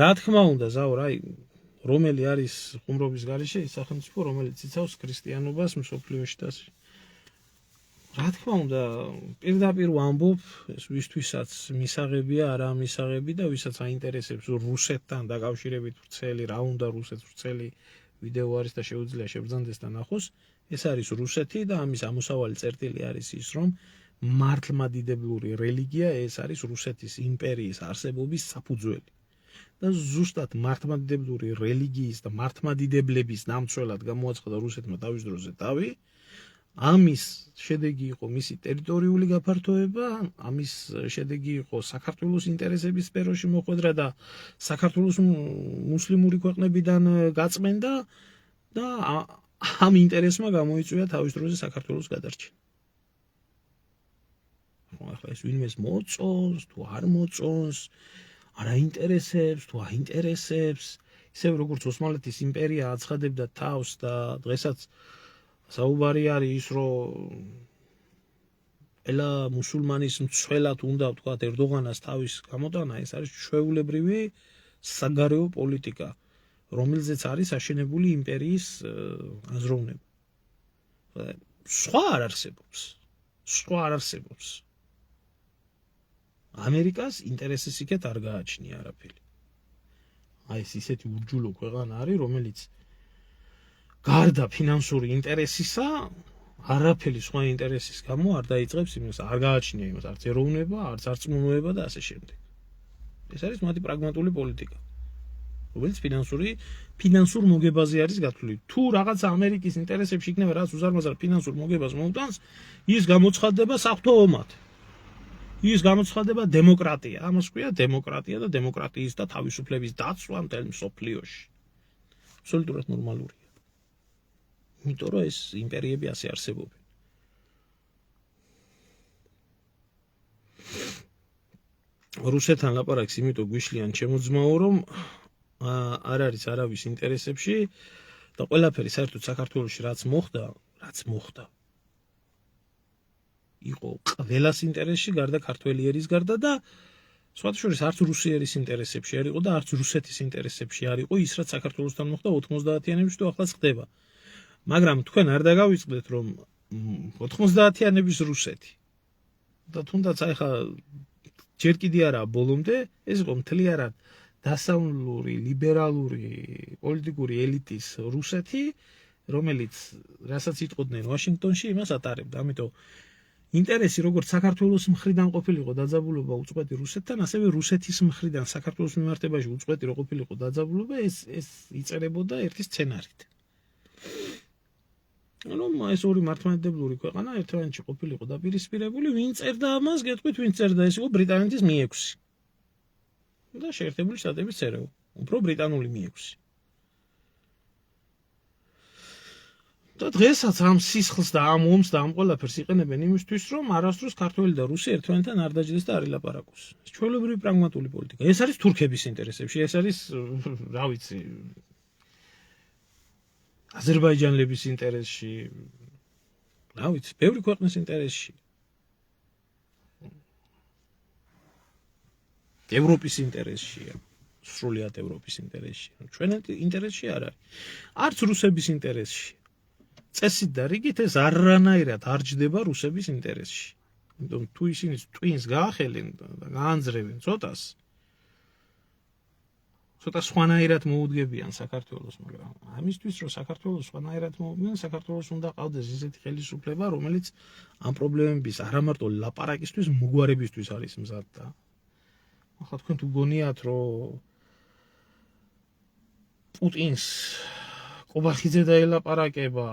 რა თქმა უნდა, ზაურ, აი რომელი არის ხუმრობის გარეშე ის სახელმწიფო, რომელიც იცავს ქრისტიანობას მსოფლიოში და რა თქმა უნდა, პირდაპირ ვამბობ, ეს ვისთვისაც მისაღებია, არა მისაღები და ვისაც აინტერესებს რუსეთთან დაკავშირებით ვრცელი, რა უნდა რუსეთს ვრცელი ვიდეო არის და შეუძლია შევბრძანდეს და ნახოს, ეს არის რუსეთი და ამის ამოსავალი წერტილი არის ის, რომ მართლმადიდებლური რელიგია ეს არის რუსეთის იმპერიის არსებობის საფუძველი. და ზუსტად მართლმადიდებლური რელიგიის და მართლმადიდებლების ნამცველად გამოაცხადა რუსეთმა თავის დროზე თავი. ამის შედეგი იყო მისი ტერიტორიული გაფართოება, ამის შედეგი იყო საქართველოს ინტერესების სფეროში მოხვედრა და საქართველოს მუსლიმური ქვეყნებიდან გაწმენდა და ამ ინტერესმა გამოიწვია თავის დროზე საქართველოს გადარჩენა. ახლა ეს ვინმეს მოწონს თუ არ მოწონს, არ აინტერესებს თუ აინტერესებს, ისევ როგორც ოსმალეთის იმპერია აცხადებდა თავს და დღესაც საუბარი არის ის, რომ ელა მუსულმანის მცველად უნდა ვთქვათ ერდოღანას თავის გამოტანა, ეს არის ჩვეულებრივი საგარეო პოლიტიკა, რომელზეც არის აშენებული იმპერიის აზროვნება. სხვა არ არსებობს. ამერიკას ინტერესის იქეთ არ გააჩნია არაფერი. აი ეს ისეთი ურჯულო ქვეყანა არის, რომელიც გარდა ფინანსური ინტერესისა, არაფერი სხვა ინტერესის გამო არ დაიწყებს იმას, არ გააჩნია იმას, არც ეროვნება, არც არწმუნოება და ასე შემდეგ. ეს არის მათი პრაგმატული პოლიტიკა, რომელიც ფინანსურ მოგებაზე არის გათვლილი. თუ რაღაცა ამერიკის ინტერესებში იქნება, რაც უზარმაზარ ფინანსურ მოგებას მოუტანს, ის გამოცხადდება საღვთო ომად. ის გამოცხადდება დემოკრატია. ამას ქვია დემოკრატია და დემოკრატიის და თავისუფლების დაცვა მთელ მსოფლიოში. აბსოლუტურად ნორმალურია. იმიტომ რომ ეს იმპერიები ასე არსებობენ. რუსეთთან ლაპარაკს იმიტომ გვიშლიან ჩემო ძმაო, რომ არ არის არავის ინტერესებში და ყველაფერი საერთოდ საქართველოში რაც მოხდა იყო ყველას ინტერესში გარდა ქართველი ერის გარდა და სხვათა შორის არც რუსიერის ინტერესებში არ იყო და არც რუსეთის ინტერესებში არ იყო ის რაც საქართველოსთან მოხდა 90-იანებში თუ ახლაც ხდება. მაგრამ თქვენ არ დაგავიწყდეთ რომ 90-იანების რუსეთი და თუნდაც აი ხა ჯერ კიდე არა ბოლომდე ეს იყო მთლიანად დასავლური ლიბერალური პოლიტიკური ელიტის რუსეთი, რომელიც რასაც იტყოდნენ ვაშინგტონში, იმას ატარებდა. ამიტომ ინტერესი როგორც საქართველოს მხრიდან ყოფილიყო დაძაბულობა უწყვეტი რუსეთთან, ასევე რუსეთის მხრიდან საქართველოს მიმართებაში უწყვეტი რო ყოფილიყო დაძაბულობა, ეს იწერებოდა ერთი სცენარით. რომ ეს ორი მართლმადიდებლური ქვეყანა ერთმანეთში ყოფილიყო დაპირისპირებული, ვინ წერდა ამას, გეტყვით, ვინ წერდა, ეს იყო ბრიტანეთის Mi-6 და შეერთებული შტატების წერეო, უფრო ბრიტანული Mi-6. და დღესაც ამ სისხლს და ამ ომს და ამ ყველაფერს იყენებენ იმისთვის, რომ არასდროს ქართველი და რუსი ერთმანეთთან არ დაჯდეს და არ ილაპარაკოს. ეს ჩვეულებრივი პრაგმატული პოლიტიკა. ეს არის თურქების ინტერესებში, ეს არის, რა ვიცი, აზერბაიჯანელების ინტერესში, რა ვიცი, ბევრი ქვეყნის ინტერესში. ევროპის ინტერესშია, სრულიად ევროპის ინტერესში. ჩვენ ინტერესში არ არის. არც რუსების ინტერესში. წესით და რიგით ეს არანაირად არ ჯდება რუსების ინტერესში. იმიტომ თუ ისინი ტვინს გაახელენ და გაანძრევენ ცოტას სხვანაირად მოუდგებიან საქართველოს, მაგრამ ამისთვის რომ საქართველოს სხვანაირად მოუდგნენ, საქართველოს უნდა ყავდეს ისეთი ხელისუფლება, რომელიც ამ პრობლემების არა მარტო ლაპარაკისთვის, მოგვარებისთვის არის მზად და ახლა თქვენ თუ გონიათ რომ პუტინს ყობახიძე დაელაპარაკება,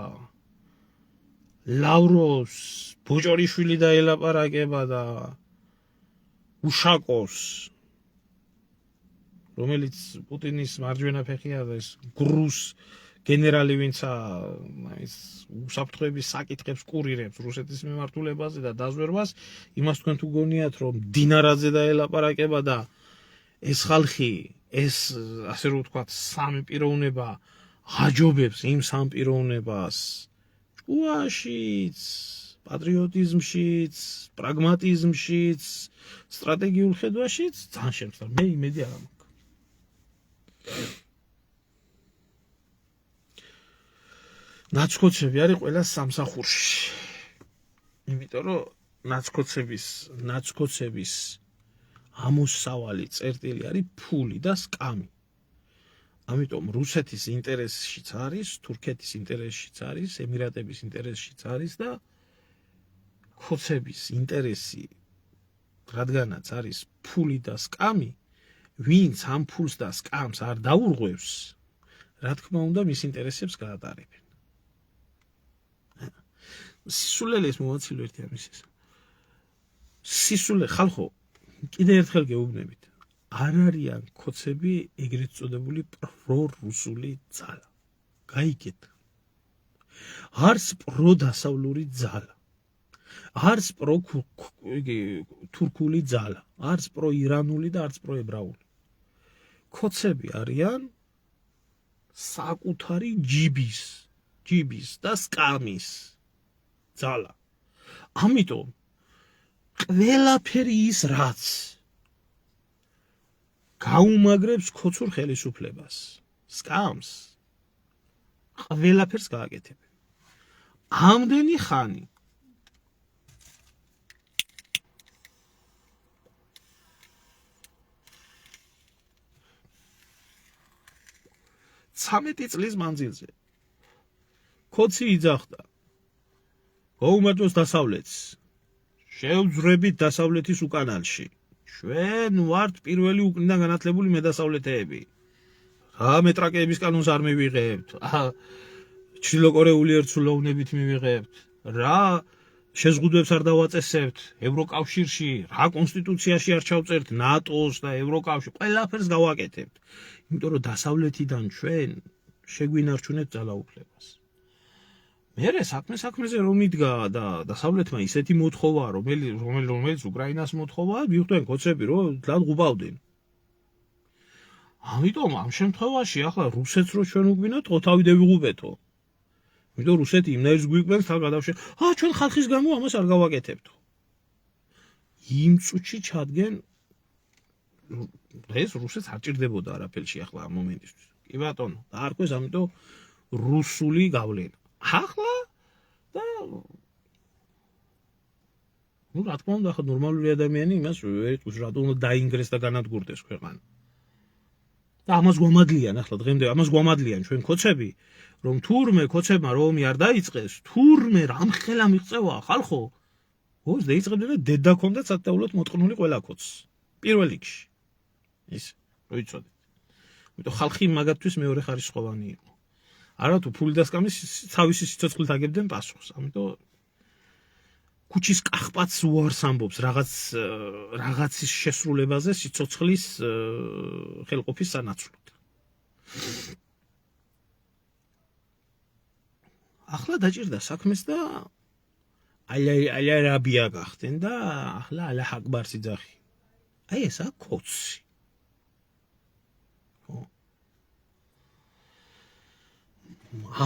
ლავროვს ბოჭორიშვილი დაელაპარაკება და უშაკოვს, რომელიც პუტინის მარჯვენა ფეხია და ეს გრუს გენერალი, ვინცა ის უსაფრთხოების საკითხებს კურირებს რუსეთის მიმართულებაზე და დაზვერვას, იმას თქვენ თუ გონიათ რომ დინარაძე დაელაპარაკება და ეს ხალხი, ეს ასე რომ ვთქვათ, სამი პიროვნება აჯობებს იმ სამ პიროვნებას ჭუაშიც, პატრიოტიზმშიც, პრაგმატიზმშიც, სტრატეგიულ ხედვაშიც, ძალიან შემწარ. მე იმედი არ მაქვს. ნაცკოცები არის ყველა სამსახურში. იმიტომ რომ ნაცკოცების ამოსავალი წერტილი არის ფული და სკამი. ამიტომ რუსეთის ინტერესშიც არის, თურქეთის ინტერესშიც არის, ემირატების ინტერესშიც არის და ხოცების ინტერესი, რადგანაც არის ფული და სკამი, ვინც ამ ფულს და სკამს არ დაურღვევს, რა თქმა უნდა მის ინტერესებს გაატარებენ. სისულელეს მოვაცილო ერთი ამის ეს. სისულე ხალხო, კიდე ერთხელ გეუბნებით. არ არიან ხოცები ეგრეთ წოდებული პრორუსული ძალა. გაიგეთ. არც პროდასავლური ძალა. არც თურქული ძალა, არც პროირანული და არც პროებრაული. ხოცები არიან საკუთარი ჯიბის და სკამის ძალა. ამიტომ ყველაფერი ის რაც გაუმაგრებს ხოცურ ხელისუფლებას, სკამს, ყველაფერს გააკეთებენ. ამდენი ხანი ცამეტი წლის მანძილზე ხოცი იძახდა გაუმარჯოს დასავლეთს, შევძვრებით დასავლეთის უკანალში. ჩვენ ვართ პირველი უკნიდან განათლებული მედასავლეთეები. რა მეტრაკეების კანონს არ მივიღებთ, ჩრდილოკორეული ერთსულოვნებით მივიღებთ, რა შეზღუდვებს არ დავაწესებთ ევროკავშირში, რა კონსტიტუციაში არ ჩავწერთ ნატოს და ევროკავშირს, ყველაფერს გავაკეთებთ. იმიტომ რომ დასავლეთიდან ჩვენ შეგვინარჩუნეთ ძალაუფლებას. მერე საქმეზე რომ იდგა და დასავლეთმა ისეთი მოთხოვა, რომელიც უკრაინას მოთხოვა, მიხვდნენ კოცები, რომ დად ღუბავდნენ. ამიტომ ამ შემთხვევაში ახლა რუსეთს რო ჩვენ უგვინოთ, ყოთავი ვიღუბეთო. იმიტომ რუსეთი იმნაირს გვიყვენს თან გადავშე. ჩვენ ხალხის გამო ამას არ გავაკეთებთო. იმ წუთში ჩადგენ ეს რუსეთს არ ჭირდებოდა არაფერში ახლა ამ მომენტისთვის. კი ბატონო, დაარქვეს ამიტომ რუსული გავლენა. ახლა და რა თქმა უნდა, ახლა ნორმალური ადამიანი იმას ვერ იტყვის, რატომ უნდა დაინგრეს და განადგურდეს ქვეყანა. და ამას გვამადლიან ახლა დღემდე, ამას გვამადლიან ჩვენ კოცები, რომ თურმე კოცებმა რომი არ დაიწყეს, თურმე რამხელა მიღწევა ხალხო, ოს დაიწყებდნენ და დედა ქონდა სათაულად მოტყნული ყველა კოცს. პირველ რიგში. ის რო იცოდეთ. იმიტომ ხალხი მაგათთვის მეორე ხარისხოვანი იყო. არათუ ფული დასკამის თავისი სიცოცხლით აგებდნენ პასუხს. ამიტომ ქუჩის კახპაც უარს ამბობს რაღაცის შესრულებაზე სიცოცხლის ხელყოფის სანაცვლოდ. ახლა დაჭირდა საქმეს და ალარაბია გახდნენ და ახლა ალაჰ აკბარს იძახი. აი ესა კოცი.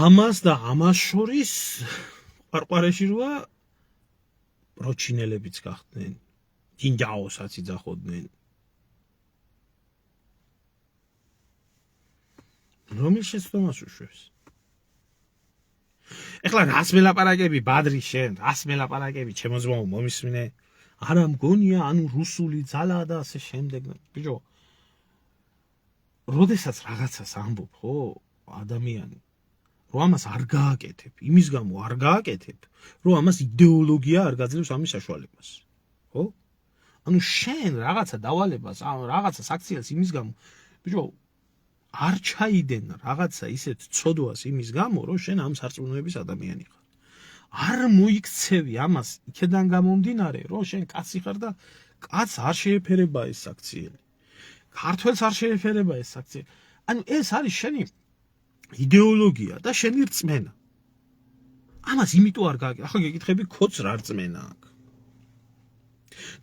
ამას და ამას შორის ყარყარაში როა პროჩინელებიც გახდნენ, ჯინჯაოსაც იძახოდნენ. რომის შეცდომას უშვებს? ეხლა რას მელაპარაკები ბადრი შენ, რას მელაპარაკები ჩემო ძმაო მომისმინე? არა მგონია, ანუ რუსული ძალა და ასე შემდეგ. ბიჭო, როდესაც რაღაცას ამბობ, ხო, ადამიანი რომ ამას არ გააკეთებ, იმის გამო არ გააკეთებ, რომ ამას იდეოლოგია არ გაძლევს ამის საშუალებას. ხო? ანუ შენ რაღაცა დავალებას, რაღაცა საქციელს იმის გამო, ბიჭო, არ ჩაიდენ რაღაცა ისეთ ცოდვას იმის გამო, რომ შენ ამ სარწმუნოების ადამიანი ხარ. არ მოიქცევი ამას იქედან გამომდინარე, რომ შენ კაცი ხარ და კაცს არ შეეფერება ეს საქციელი. ქართველს არ შეეფერება ეს საქციელი. ანუ ეს არის შენი იდეოლოგია და შენი რწმენა. ამას იმიტომ არ გააკეთე. ახლა გეკითხები, ქოც რა რწმენა აქვს?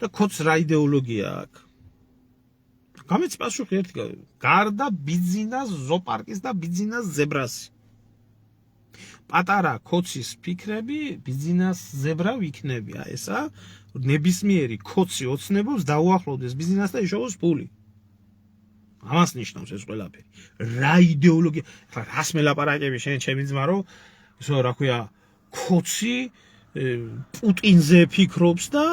და ქოც რა იდეოლოგია აქვს? გამეც პასუხი ერთი გარდა ბიძინას ზოპარკის და ბიძინას ზებრასი. პატარა ქოცის ფიქრები ბიძინას ზებრა ვიქნებია. ესა ნებისმიერი ქოცი ოცნებობს დაუახლოვდეს ბიძინას და იშოვოს ფული. ამას ნიშნავს ეს ყველაფერი. რა იდეოლოგია, ხა რას მელაპარაკები შენ ჩემი ძმა, რომ ისო რა ქვია, ქოცი პუტინზე ფიქრობს და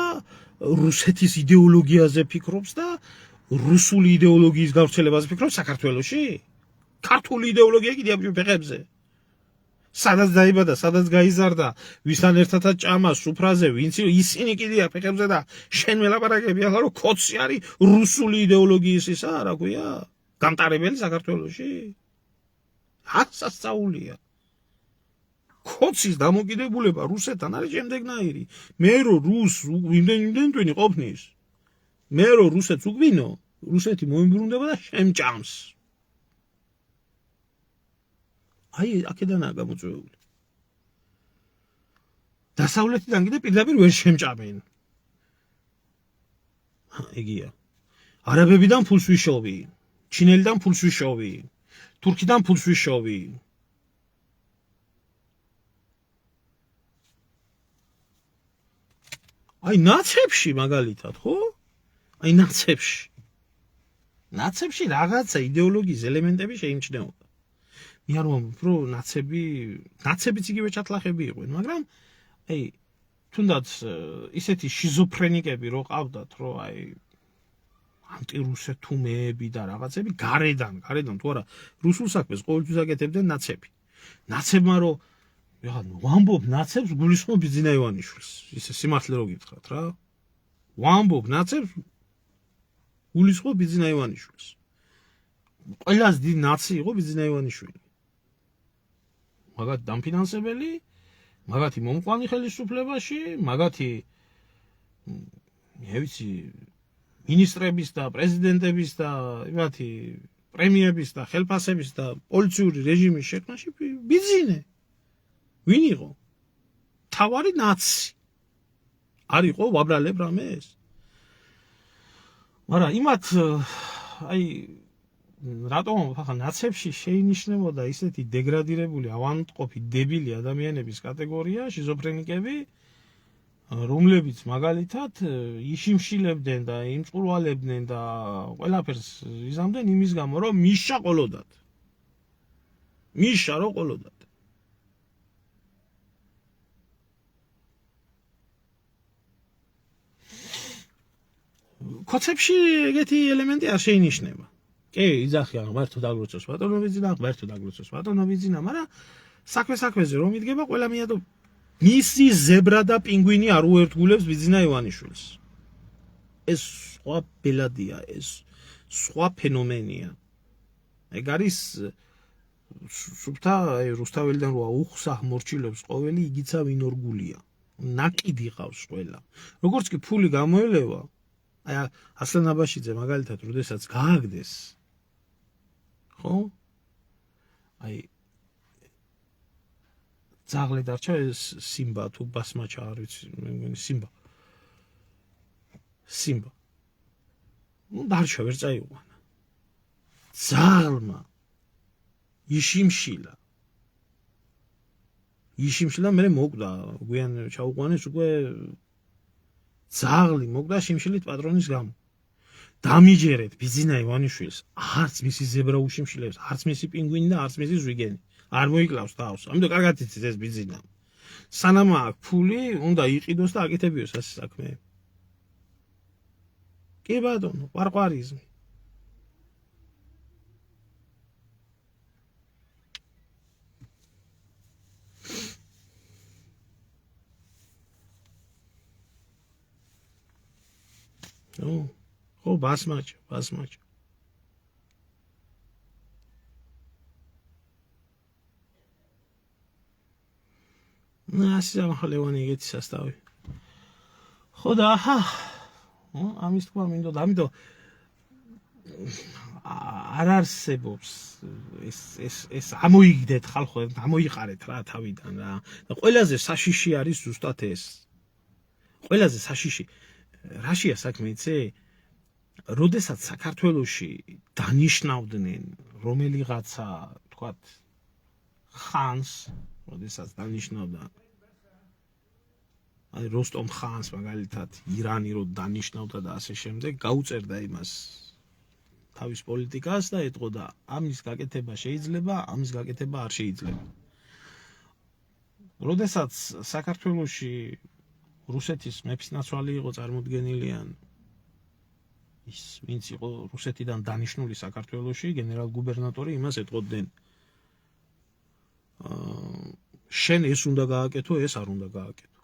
რუსეთის იდეოლოგიაზე ფიქრობს და რუსული იდეოლოგიის გავრცელებაზე ფიქრობს საქართველოში? ქართული იდეოლოგია კიდე ამ ფეხებზე. სადაც დაიბადა, სადაც გაიზარდა, ვისთან ერთადაც ჭამა სუფრაზე, ვინც ისინი კიდე ფეხებზე და შენ მელაპარაკები ახლა რომ ქოცი არის რუსული იდეოლოგიის ისა, რა ქვია, გამტარებელი საქართველოში? ასასწაულია. ქოცის დამოკიდებულება რუსეთთან არის შემდეგნაირი. მე რომ იმდენ twini ყოფნის. მე რომ რუსეთს უგვინო, რუსეთი მოიმბრუნდება და შემჭამს. აი, აქედანაა გამოწვეული. დასავლეთიდან კიდე პირდაპირ ვერ შემჭამენ. ეგია. არაბებიდან ფულს ვიშოვი, ჩინელიდან ფულს ვიშოვი, თურქიდან ფულს ვიშოვი. აი, ნაცებში მაგალითად, ხო? აი, ნაცებში რაღაცა იდეოლოგიის ელემენტები შეიმჩნეოდა. მე არ მომწონს, რომ ნაცებიც იგივე ჩათლახები იყვნენ, მაგრამ აი, თუნდაც ისეთი შიზოფრენიკები რო ყავდათ, რომ აი ანტირუსეთუმეები და რაღაცები გარედან თუ არა რუსულ საქმეს ყოველთვის აკეთებდნენ ნაცები. ნაცებმა რო ვამბობ ნაცებს გულისხმობ ბიძინა ივანიშვილს. ისე სიმართლე რო გითხრათ რა. ვამბობ ნაცებს გულისხმობ ბიძინა ივანიშვილს. ყველაზე დიდი ნაცი იყო ბიძინა ივანიშვილი. მაგათი დამფინანსებელი, მაგათი მომყვანი ხელისუფლებაში, მაგათი მე ვიცი მინისტრების და პრეზიდენტების და იმათი პრემიების და ხელფასების და პოლიციური რეჟიმის შექმნაში ბიზნე. ვინ იყო? თავარი ნაცი. არ იყო ვაბრალებ რამე ეს. მაგრამ იმათ აი რატომ ხა ნაცებში შეინიშნებოდა ისეთი დეგრადირებული, ავადმყოფი, დებილი ადამიანების კატეგორია, შიზოფრენიკები, რომლებიც მაგალითად იშიმშილებდნენ და იმწყურვალებდნენ და ყველაფერს იზამდნენ იმის გამო, რომ მიშა ყოლოდათ. მიშა რო ყოლოდათ. კოცებში ეგეთი ელემენტი არ შეინიშნება. კი, იძახიან, ღმერთო დაგლოცოს ბატონობიძინა, ღმერთო დაგლოცოს ბატონობიძინა, მაგრამ საქმეზე რომ იდგება, ყველა მიადო მისი ზებრა და პინგვინი არ უერთგულებს ბიძინა ივანიშვილს. ეს სხვა ბელადია, ეს სხვა ფენომენია. ეგ არის სუფთა რუსთაველიდან როა უხსა მორჩილებს ყოველი იგიცა ვინორგულია. ნაკიდი ყავს ყველა. როგორც კი ფული გამოელევა, აი ასლან აბაშიძე მაგალითად როდესაც გააგდეს ხო? აი ძაღლი დარჩა ეს სიმბა თუ ბასმაჩა არ ვიცი, მე მგონი სიმბა. ნუ დარჩა ვერ წაიყვანა. ძაღლმა იშიმშილა მე მოკვდა, გვიან ჩაუყვანეს უკვე ძაღლი მოკვდა შიმშილით პატრონის გამო. დამიჯერეთ ბიძინა ივანიშვილს, არც მისი ზებრა უშიმშილებს, არც მისი პინგვინი და არც მისი ზვიგენი. არ მოიკლავს თავს. ამიტომ კარგად იცით ეს ბიძინა. სანამ აქვს ფული, უნდა იყიდოს და აკეთებიოს ასე საქმეები. კი ბატონო, ყვარყვარიზმი. ხო, ბასმაჩა. ასე ამხელევანი ეგეთი სასტავი. ხო და აჰა. ამის თქვა მინდოდა, ამიტომ არ არსებობს ეს ამოიგდეთ ხალხო, ამოიყარეთ რა თავიდან რა. და ყველაზე საშიში არის ზუსტად ეს. ყველაზე საშიში რაშია საქმე იცი? როდესაც საქართველოში დანიშნავდნენ რომელიღაცა, თქვათ, ხანს, როდესაც დანიშნავდა აი როსტომ ხანს მაგალითად ირანი რო დანიშნავდა და ასე შემდეგ, გაუწერდა იმას თავის პოლიტიკას და ეტყოდა ამის გაკეთება შეიძლება, ამის გაკეთება არ შეიძლება. როდესაც საქართველოში რუსეთის მეფისნაცვალი იყო წარმოდგენილიან ის ვინც იყო რუსეთიდან დანიშნული საქართველოში, გენერალ-გუბერნატორი იმას ეტყოდნენ შენ ეს უნდა გააკეთო, ეს არ უნდა გააკეთო.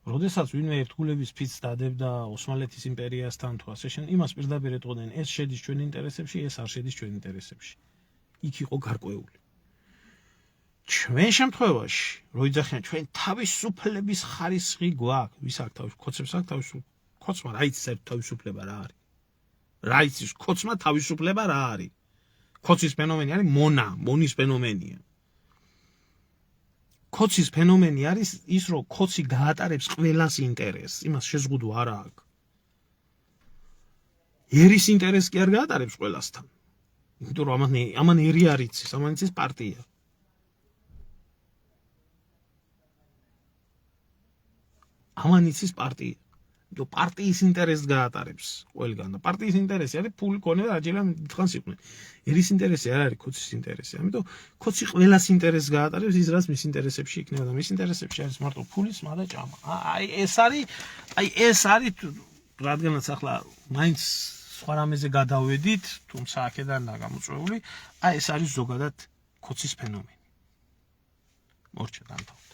როდესაც ვინმე ერთგულების ფიცს დადებდა ოსმალეთის იმპერიასთან თუ ასე შენ იმას პირდაპირ ეტყოდნენ ეს შედის ჩვენ ინტერესებში, ეს არ შედის ჩვენ ინტერესებში. იქ იყო გარკვეული. ჩვენ შემთხვევაში, რო იძახიან ჩვენ თავისუფლების ხარისხი გვაქვს, ვის აქვს თავის კოცებს აქვს თავისუფლება. კოცმა რა იცის თავისუფლება რა არის? რა იცის კოცმა თავისუფლება რა არის? კოცის ფენომენი არის მონის ფენომენია. კოცის ფენომენი არის ის, რომ კოცი გაატარებს ყველას ინტერესს, იმას შეზღუდვა არ აქვს. ერის ინტერესს კი არ გაატარებს ყველასთან. იმიტომ რომ ამან ერი არ იცის, ამან იცის პარტია. ამან იცის პარტია. იმიტომ პარტიის ინტერესს გაატარებს ყველგან და პარტიის ინტერესი არის ფული ქონება და აჯერა დიდხანს იყვნენ. ერის ინტერესი არ არის კოცის ინტერესი. ამიტომ კოცი ყველას ინტერესს გაატარებს ის რაც მის ინტერესებში იქნება და მის ინტერესებში არის მარტო ფული, სმა და ჭამა. აი ეს არის რადგანაც ახლა მაინც სხვა რამეზე გადავედით, თუმცა აქედანაა გამოწვეული, აი ეს არის ზოგადად კოცის ფენომენი. მორჩა დამთავრდა.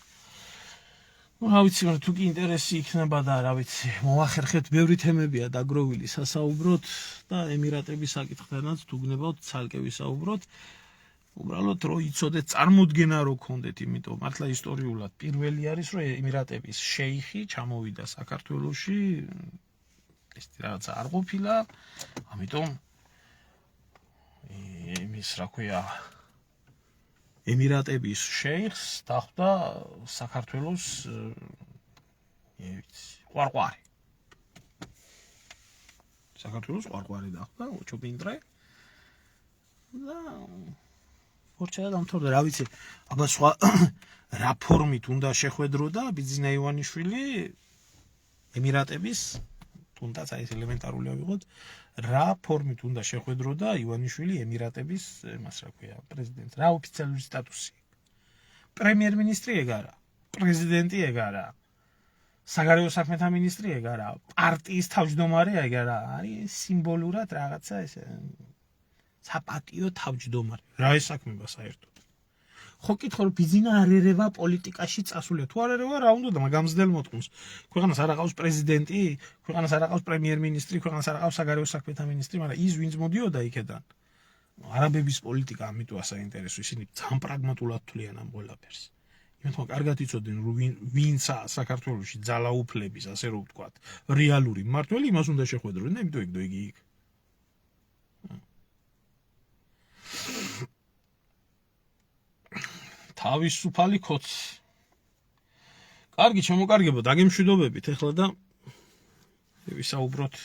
რა ვიცი, მაგრამ თუ კი ინტერესი იქნება და რა ვიცი, მოვახერხეთ, ბევრი თემებია დაგროვილი სასაუბროთ და ემირატების საკითხთანაც თუ გნებავთ ცალკე ვისაუბროთ. უბრალოდ რო იცოდეთ წარმოდგენა რო გქონდეთ, იმიტომ მართლა ისტორიულად პირველი არის, რომ ემირატების შეიხი ჩამოვიდა საქართველოში, ეს რაღაცა არ ყოფილა, ამიტომ იმის რა ქვია ემირატების შეიხს დახვდა საქართველოს ყვარყვარი. საქართველოს ყვარყვარი დახვდა ოჩოპინტრე და ორჩა დამთავრდა რა ვიცი აბა სხვა რა ფორმით უნდა შეხვედროდა ბიძინა ივანიშვილი ემირატების თუნდაც აი ეს ელემენტარული ავიღოთ რა ფორმით უნდა შეხვედროდა ივანიშვილი ემირატების მას რა ქვია პრეზიდენტს რა ოფიციალური სტატუსი პრემიერ-მინისტრი ეგ არა პრეზიდენტი ეგ არა საგარეო საქმეთა მინისტრი ეგ არა პარტიის თავმჯდომარე ეგ არა არის სიმბოლურად რაღაცა ეს საპატიო თავმჯდომარე რა ესაქმება საერთოდ ხო კითხო რომ ბიძინა არ ერევა პოლიტიკაში წასულია თუ არ ერევა რა უნდა და გამზდელ მოთქმს ქვეყანას არ აყავს პრეზიდენტი ქვეყანას არ აყავს პრემიერ-მინისტრი ქვეყანას არ აყავს საგარეო საქმეთა მინისტრი მაგრამ ის ვინც მოდიოდა იქედან არაბების პოლიტიკა ამიტომ ასაინტერესო ისინი ძალიან პრაგმატულად თვლიან ამ ყველაფერს იმიტომ კარგად იცოდნენ რომ ვინცა საქართველოში ძალაუფლების ასე რომ ვთქვათ რეალური მმართველი იმას უნდა შეხვედროდნენ და იმიტომ იგი იქ თავისუფალი ქოც კარგი შემოკარგებო დაგემშვიდობებით ეხლა და ვისაუბროთ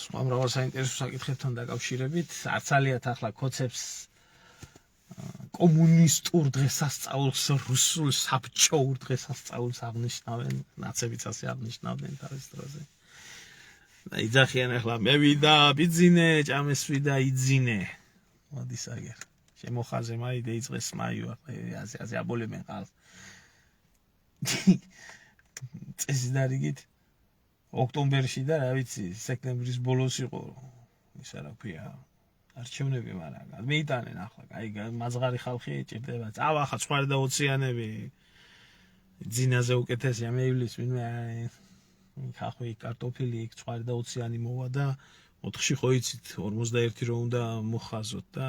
სხვა მრავალ საინტერესო საკითხებთან დაკავშირებით არც ალიათ ახლა ქოცებს კომუნისტურ დღესასწაულს რუსულ საბჭოურ დღესასწაულს აღნიშნავენ ნაცებიც ასე აღნიშნავდნენ თავის დროზე და იძახიან ახლა მე ვიდა ბიძინე ჭამეს ვიდა იძინე მოდი საგერ შემოხაზე მაიდე იწყეს მაიო ასე აბოლებენ ხალხს წესი დარიგით ოქტომბერში და რა ვიცი სექტემბრის ბოლოს იყო ისა რა ქვია არჩევნები მაგრამ მეიტანენ ახლა აი მაზღარი ხალხი ეჭირდება წავა ხა სხვა და 20-იანები ძინაზე უკეთესია მე ივლის ვინმე ხახვი კარტოფილი იქ სხვა და 20-იანი მოვა და 4-ში ხო იცით 51 რო უნდა მოხაზოთ და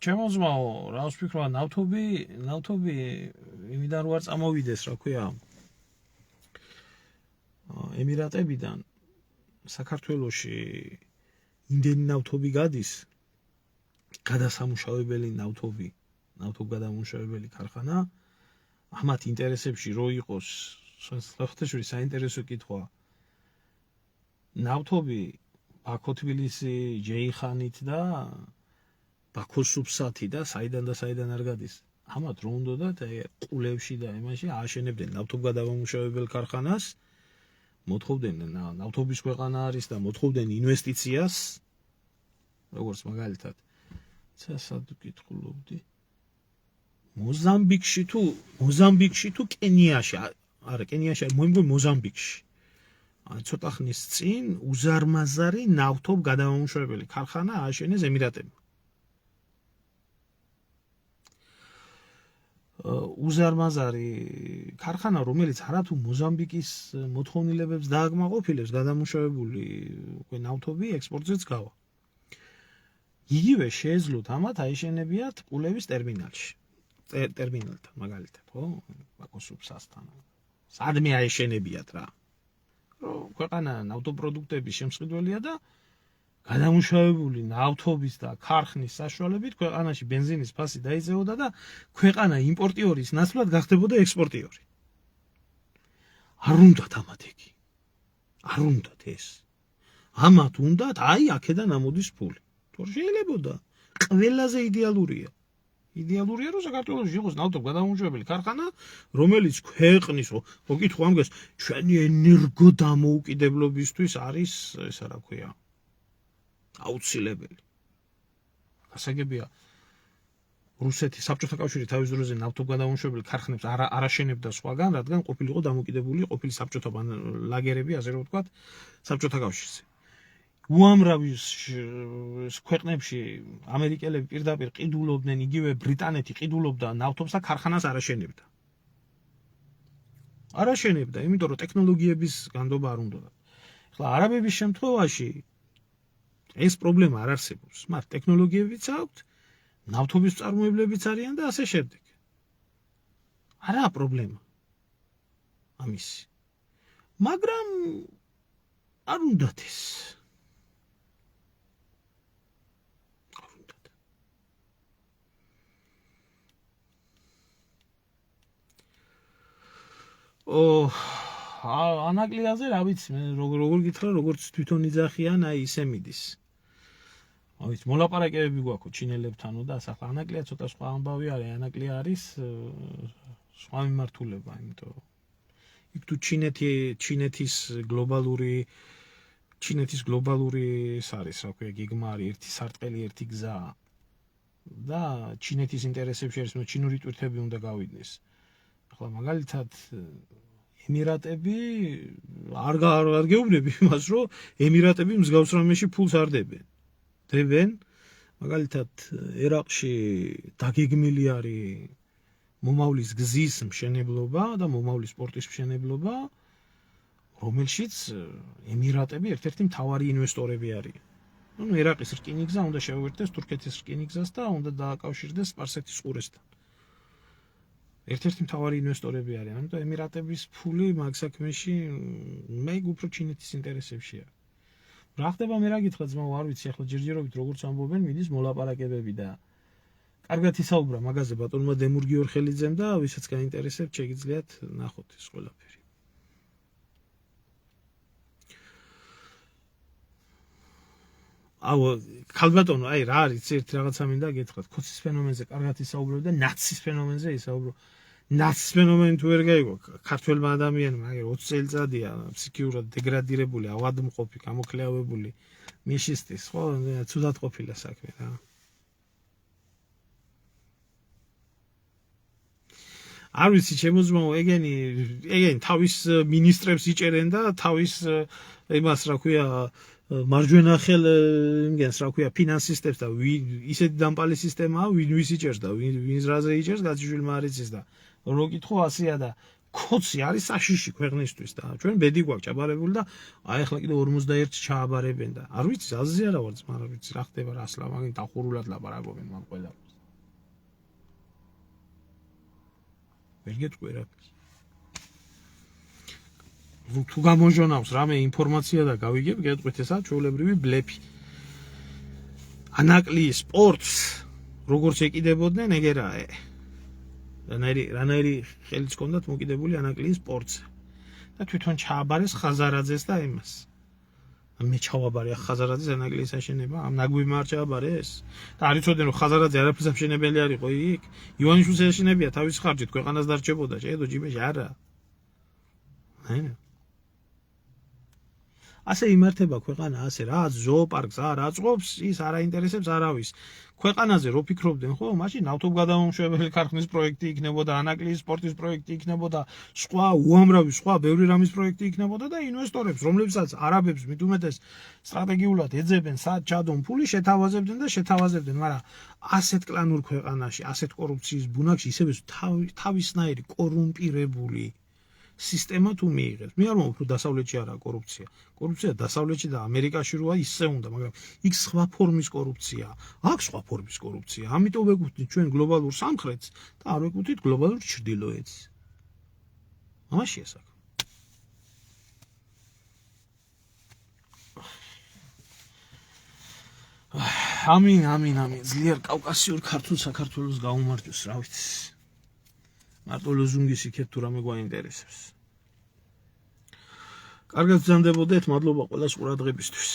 ჩემოზმაო რა ვფიქრობ ნავთობი იმიდან რო არ წამოვიდეს რა ქვია ემირატებიდან საქართველოში იმდენი ნავთობი გადის გადასამუშავებელი ნავთობგადამუშავებელი ქარხანა ამათ ინტერესებში რო იყოს ხოთეშური საინტერესო კითხვა ნავთობი ბაქო თბილისი ჯეიხანით და ბაქოს სუბსათი და საიდან არ გადის ამათ რო უნდათ ყულევში და იმაში ააშენებდნენ ნავთობგადამუშავებელ ქარხანას მოთხოვდნენ ნავთობის ქვეყანა არის და მოთხოვდნენ ინვესტიციას როგორც მაგალითად სად ვკითხულობდი მოზამბიკში თუ კენიაში არა კენიაში მოზამბიკში ცოტა ხნის წინ უზარმაზარი ნავთობგადამამუშავებელი ქარხანა ააშენეს ემირატებმა უზარმაზარი ქარხანა რომელიც არათუ მოზამბიკის მოთხოვნილებებს დააკმაყოფილებს გადამუშავებული უკვე ნავთობი ექსპორტზეც გავა იგივე შეეძლოთ ამათ აიშენებიათ ყულევის ტერმინალთან მაგალითად ხო ბაქოს სუბსასთან სადმე აიშენებიათ რა რომ ქვეყანა ნავთობპროდუქტების შემსყიდველია და გადამუშავებული ნავთობის და ქარხნის საშუალებით ქვეყანაში ბენზინის ფასი დაიძეოდა და ქვეყანა იმპორტიორის ნაცვლად გახდებოდა ექსპორტიორი. არ უნდათ ამათ იგი. არ უნდათ ეს. ამათ უნდათ აი აქედან ამოდის ფული. თორე შეიძლებოდა ყველაზე идеალურია. идеალურია რომ საქართველოში იყოს ნავთობგადამუშავებელი ქარხანა, რომელიც ქვეყნის მოკითხვა ამგეს ჩვენი ენერგო დამოუკიდებლობისთვის არის ესა რა ქვია აუცილებელი. გასაგებია რუსეთი საბჭოთა კავშირი თავის დროზე ნავთობგადამუშავებელი ქარხნებს არ აშენებდა სხვაგან, რადგან ყოფილიყო დამოკიდებული ყოფილი საბჭოთა ლაგერები, ასე რომ ვთქვათ, საბჭოთა კავშირზე. უამრავი ქვეყნებში ამერიკელები პირდაპირ ყიდულობდნენ, იგივე ბრიტანეთი ყიდულობდა ნავთობს და ქარხანას არ აშენებდა. არ აშენებდა, იმიტომ რომ ტექნოლოგიების განდობა არ უნდოდა. ახლა არაბების შემთხვევაში ეს პრობლემა არ არსებობს. მათ ტექნოლოგიებიც აქვთ, ნავთობის წარმოებლებიც არიან და ასე შემდეგ. არაა პრობლემა. ამისი. მაგრამ არ უნდათ ეს. არ უნდათ. ანაკლიაზე რა ვიცი, მე როგორ გითხრა, როგორც თვითონ იძახიან, აი ისე მიდის. ავიც მოლაპარაკებები გვაქვს ჩინელებთანო და ახლა ანაკლია ცოტა სხვა ამბავი არის, ანაკლია არის სხვა მიმართულება, იმიტომ იქ თუ ჩინეთის გლობალური ეს არის, რა ქვია, გეგმა არის, ერთი სარტყელი, ერთი გზა და ჩინეთის ინტერესებში არის, რომ ჩინური ტვირთები უნდა გავიდნენ. ახლა მაგალითად ემირატები არ გეუბნები იმას, რომ ემირატები მსგავს რამეში ფულს არ დებენ. დებენ, მაგალითად ერაყში დაგეგმილი არის მომავლის გზის მშენებლობა და მომავლის სპორტის მშენებლობა, რომელშიც ემირატები ერთ-ერთი მთავარი ინვესტორები არიან. ნუ ერაყის რკინიგზა უნდა შეუერთდეს თურქეთის რკინიგზას და უნდა დააკავშირდეს სპარსეთის ყურესთან. ერთ-ერთი მთავარი ინვესტორები არიან, ამიტომ ემირატების ფული მაგ საქმეში მე უფრო ჩინეთის ინტერესებშია. რა ხდება მე რა გითხრა ძმაო, არ ვიცი, ახლა ჯერჯერობით როგორც ამბობენ, მიდის მოლაპარაკებები და კარგად ისაუბრა მაგაზე ბატონმა დემურ გიორხელიძემ და ვისაც გაინტერესებთ, შეგიძლიათ ნახოთ ეს ყველაფერი. ქალბატონო, აი რა არის, ერთ რაღაცა მინდა გითხრათ, ქოცის ფენომენზე კარგად ისაუბრებ და ნაცის ფენომენზე ისაუბრო. ნაცის ფენომენი თუ ვერ გაიგო, ქართველმა ადამიანმა, აი 20 წელიწადია ფსიქიურად დეგრადირებული, ავადმყოფი, გამოკლეავებული, მიშისტის, ხო, ცუდად ყოფილა საქმე რა. არ ვიცი, შემოძმაო, ეგენი თავის მინისტრებს იჭერენ და თავის იმას, რა ქვია, მარჯვენა ხელ იმგენს, რა ქვია, ფინანსისტებს და ისეთი დამპალი სისტემაა, ვის იჭერს და ვინს რაზე იჭერს, გაციშვილმა არ იცის და რო კითხო ასეა და ქოცი არის საშიში ქვეყნისთვის და ჩვენ ბედი გვაქვს ჩაბარებული და აი ახლა კიდე 51 ჩააბარებენ და არ ვიცი, აზზე არა ვარ ძმა, არ ვიცი რა ხდება, რა სლა, მაგენ დახურულად ლაპარაკობენ მაგ ყველა. ვერ გეტყვი რაფერს. თუ გამონჟონავს რამე ინფორმაცია და გავიგებ, გეტყვით, ესა ჩვეულებრივი ბლეფი. ანაკლიის სპორტს როგორც ეკიდებოდნენ, ეგერაა. რანაირი ხელიც ჰქონდათ მოკიდებული ანაკლიის სპორტზე. და თვითონ ჩააბარეს ხაზარაძეს და იმას. მე ჩავაბარე ხაზარაძეს ანაკლიის აშენება, ამ ნაგვიბმა არ ჩააბარეს. და არ იცოდნენ, რომ ხაზარაძე არაფერს ამშენებელი არისო იქ. ივანიშვილს ეშინებია თავის ხარჯით, ქვეყანას დარჩებოდა, შეედო ჯიბეში არა. აინა. ასე იმართება ქვეყანა, ასე რა ზოოპარკს არ აწყობს, ის არ აინტერესებს არავის. ქვეყანაზე რო ფიქრობდნენ, ხო, მაშინ ავტოგადამამშვენებელი ქარხნის პროექტი იქნებოდა, ანაკლიის სპორტის პროექტი იქნებოდა, სხვა უამრავი სხვა ბევრი რამის პროექტი იქნებოდა და ინვესტორებს, რომლებსაც არაბებს მით უმეტეს სტრატეგიულად ეძებენ, სად ჩადონ ფული, შეთავაზებდნენ, მაგრამ ასეთ კლანურ ქვეყანაში, ასეთ კორუფციის ბუნაგში ისევე თავისნაირი კორუმპირებული სისტემა თუ მიიღებს. მე არ მომფრო დასავლეთში არა კორუფცია. კორუფცია დასავლეთში და ამერიკაში როა ისე უნდა, მაგრამ იქ სხვა ფორმის კორუფცია. აქ სხვა ფორმის კორუფცია. ამიტომ ვეკუთვნით ჩვენ გლობალურ სამხრეთს და არ ვეკუთვნით გლობალურ ჩრდილოეთს. ამაშია საქმე. ამინ. ძლიერ კავკასიურ ქართულ საქართველოს გაუმარჯოს, რა ვიცი. მარტო ლოზუნგის იქეთ თუ რამე გვაინტერესებს. კარგად გრძანდებოდეთ, მადლობა ყველას ყურადღებისთვის.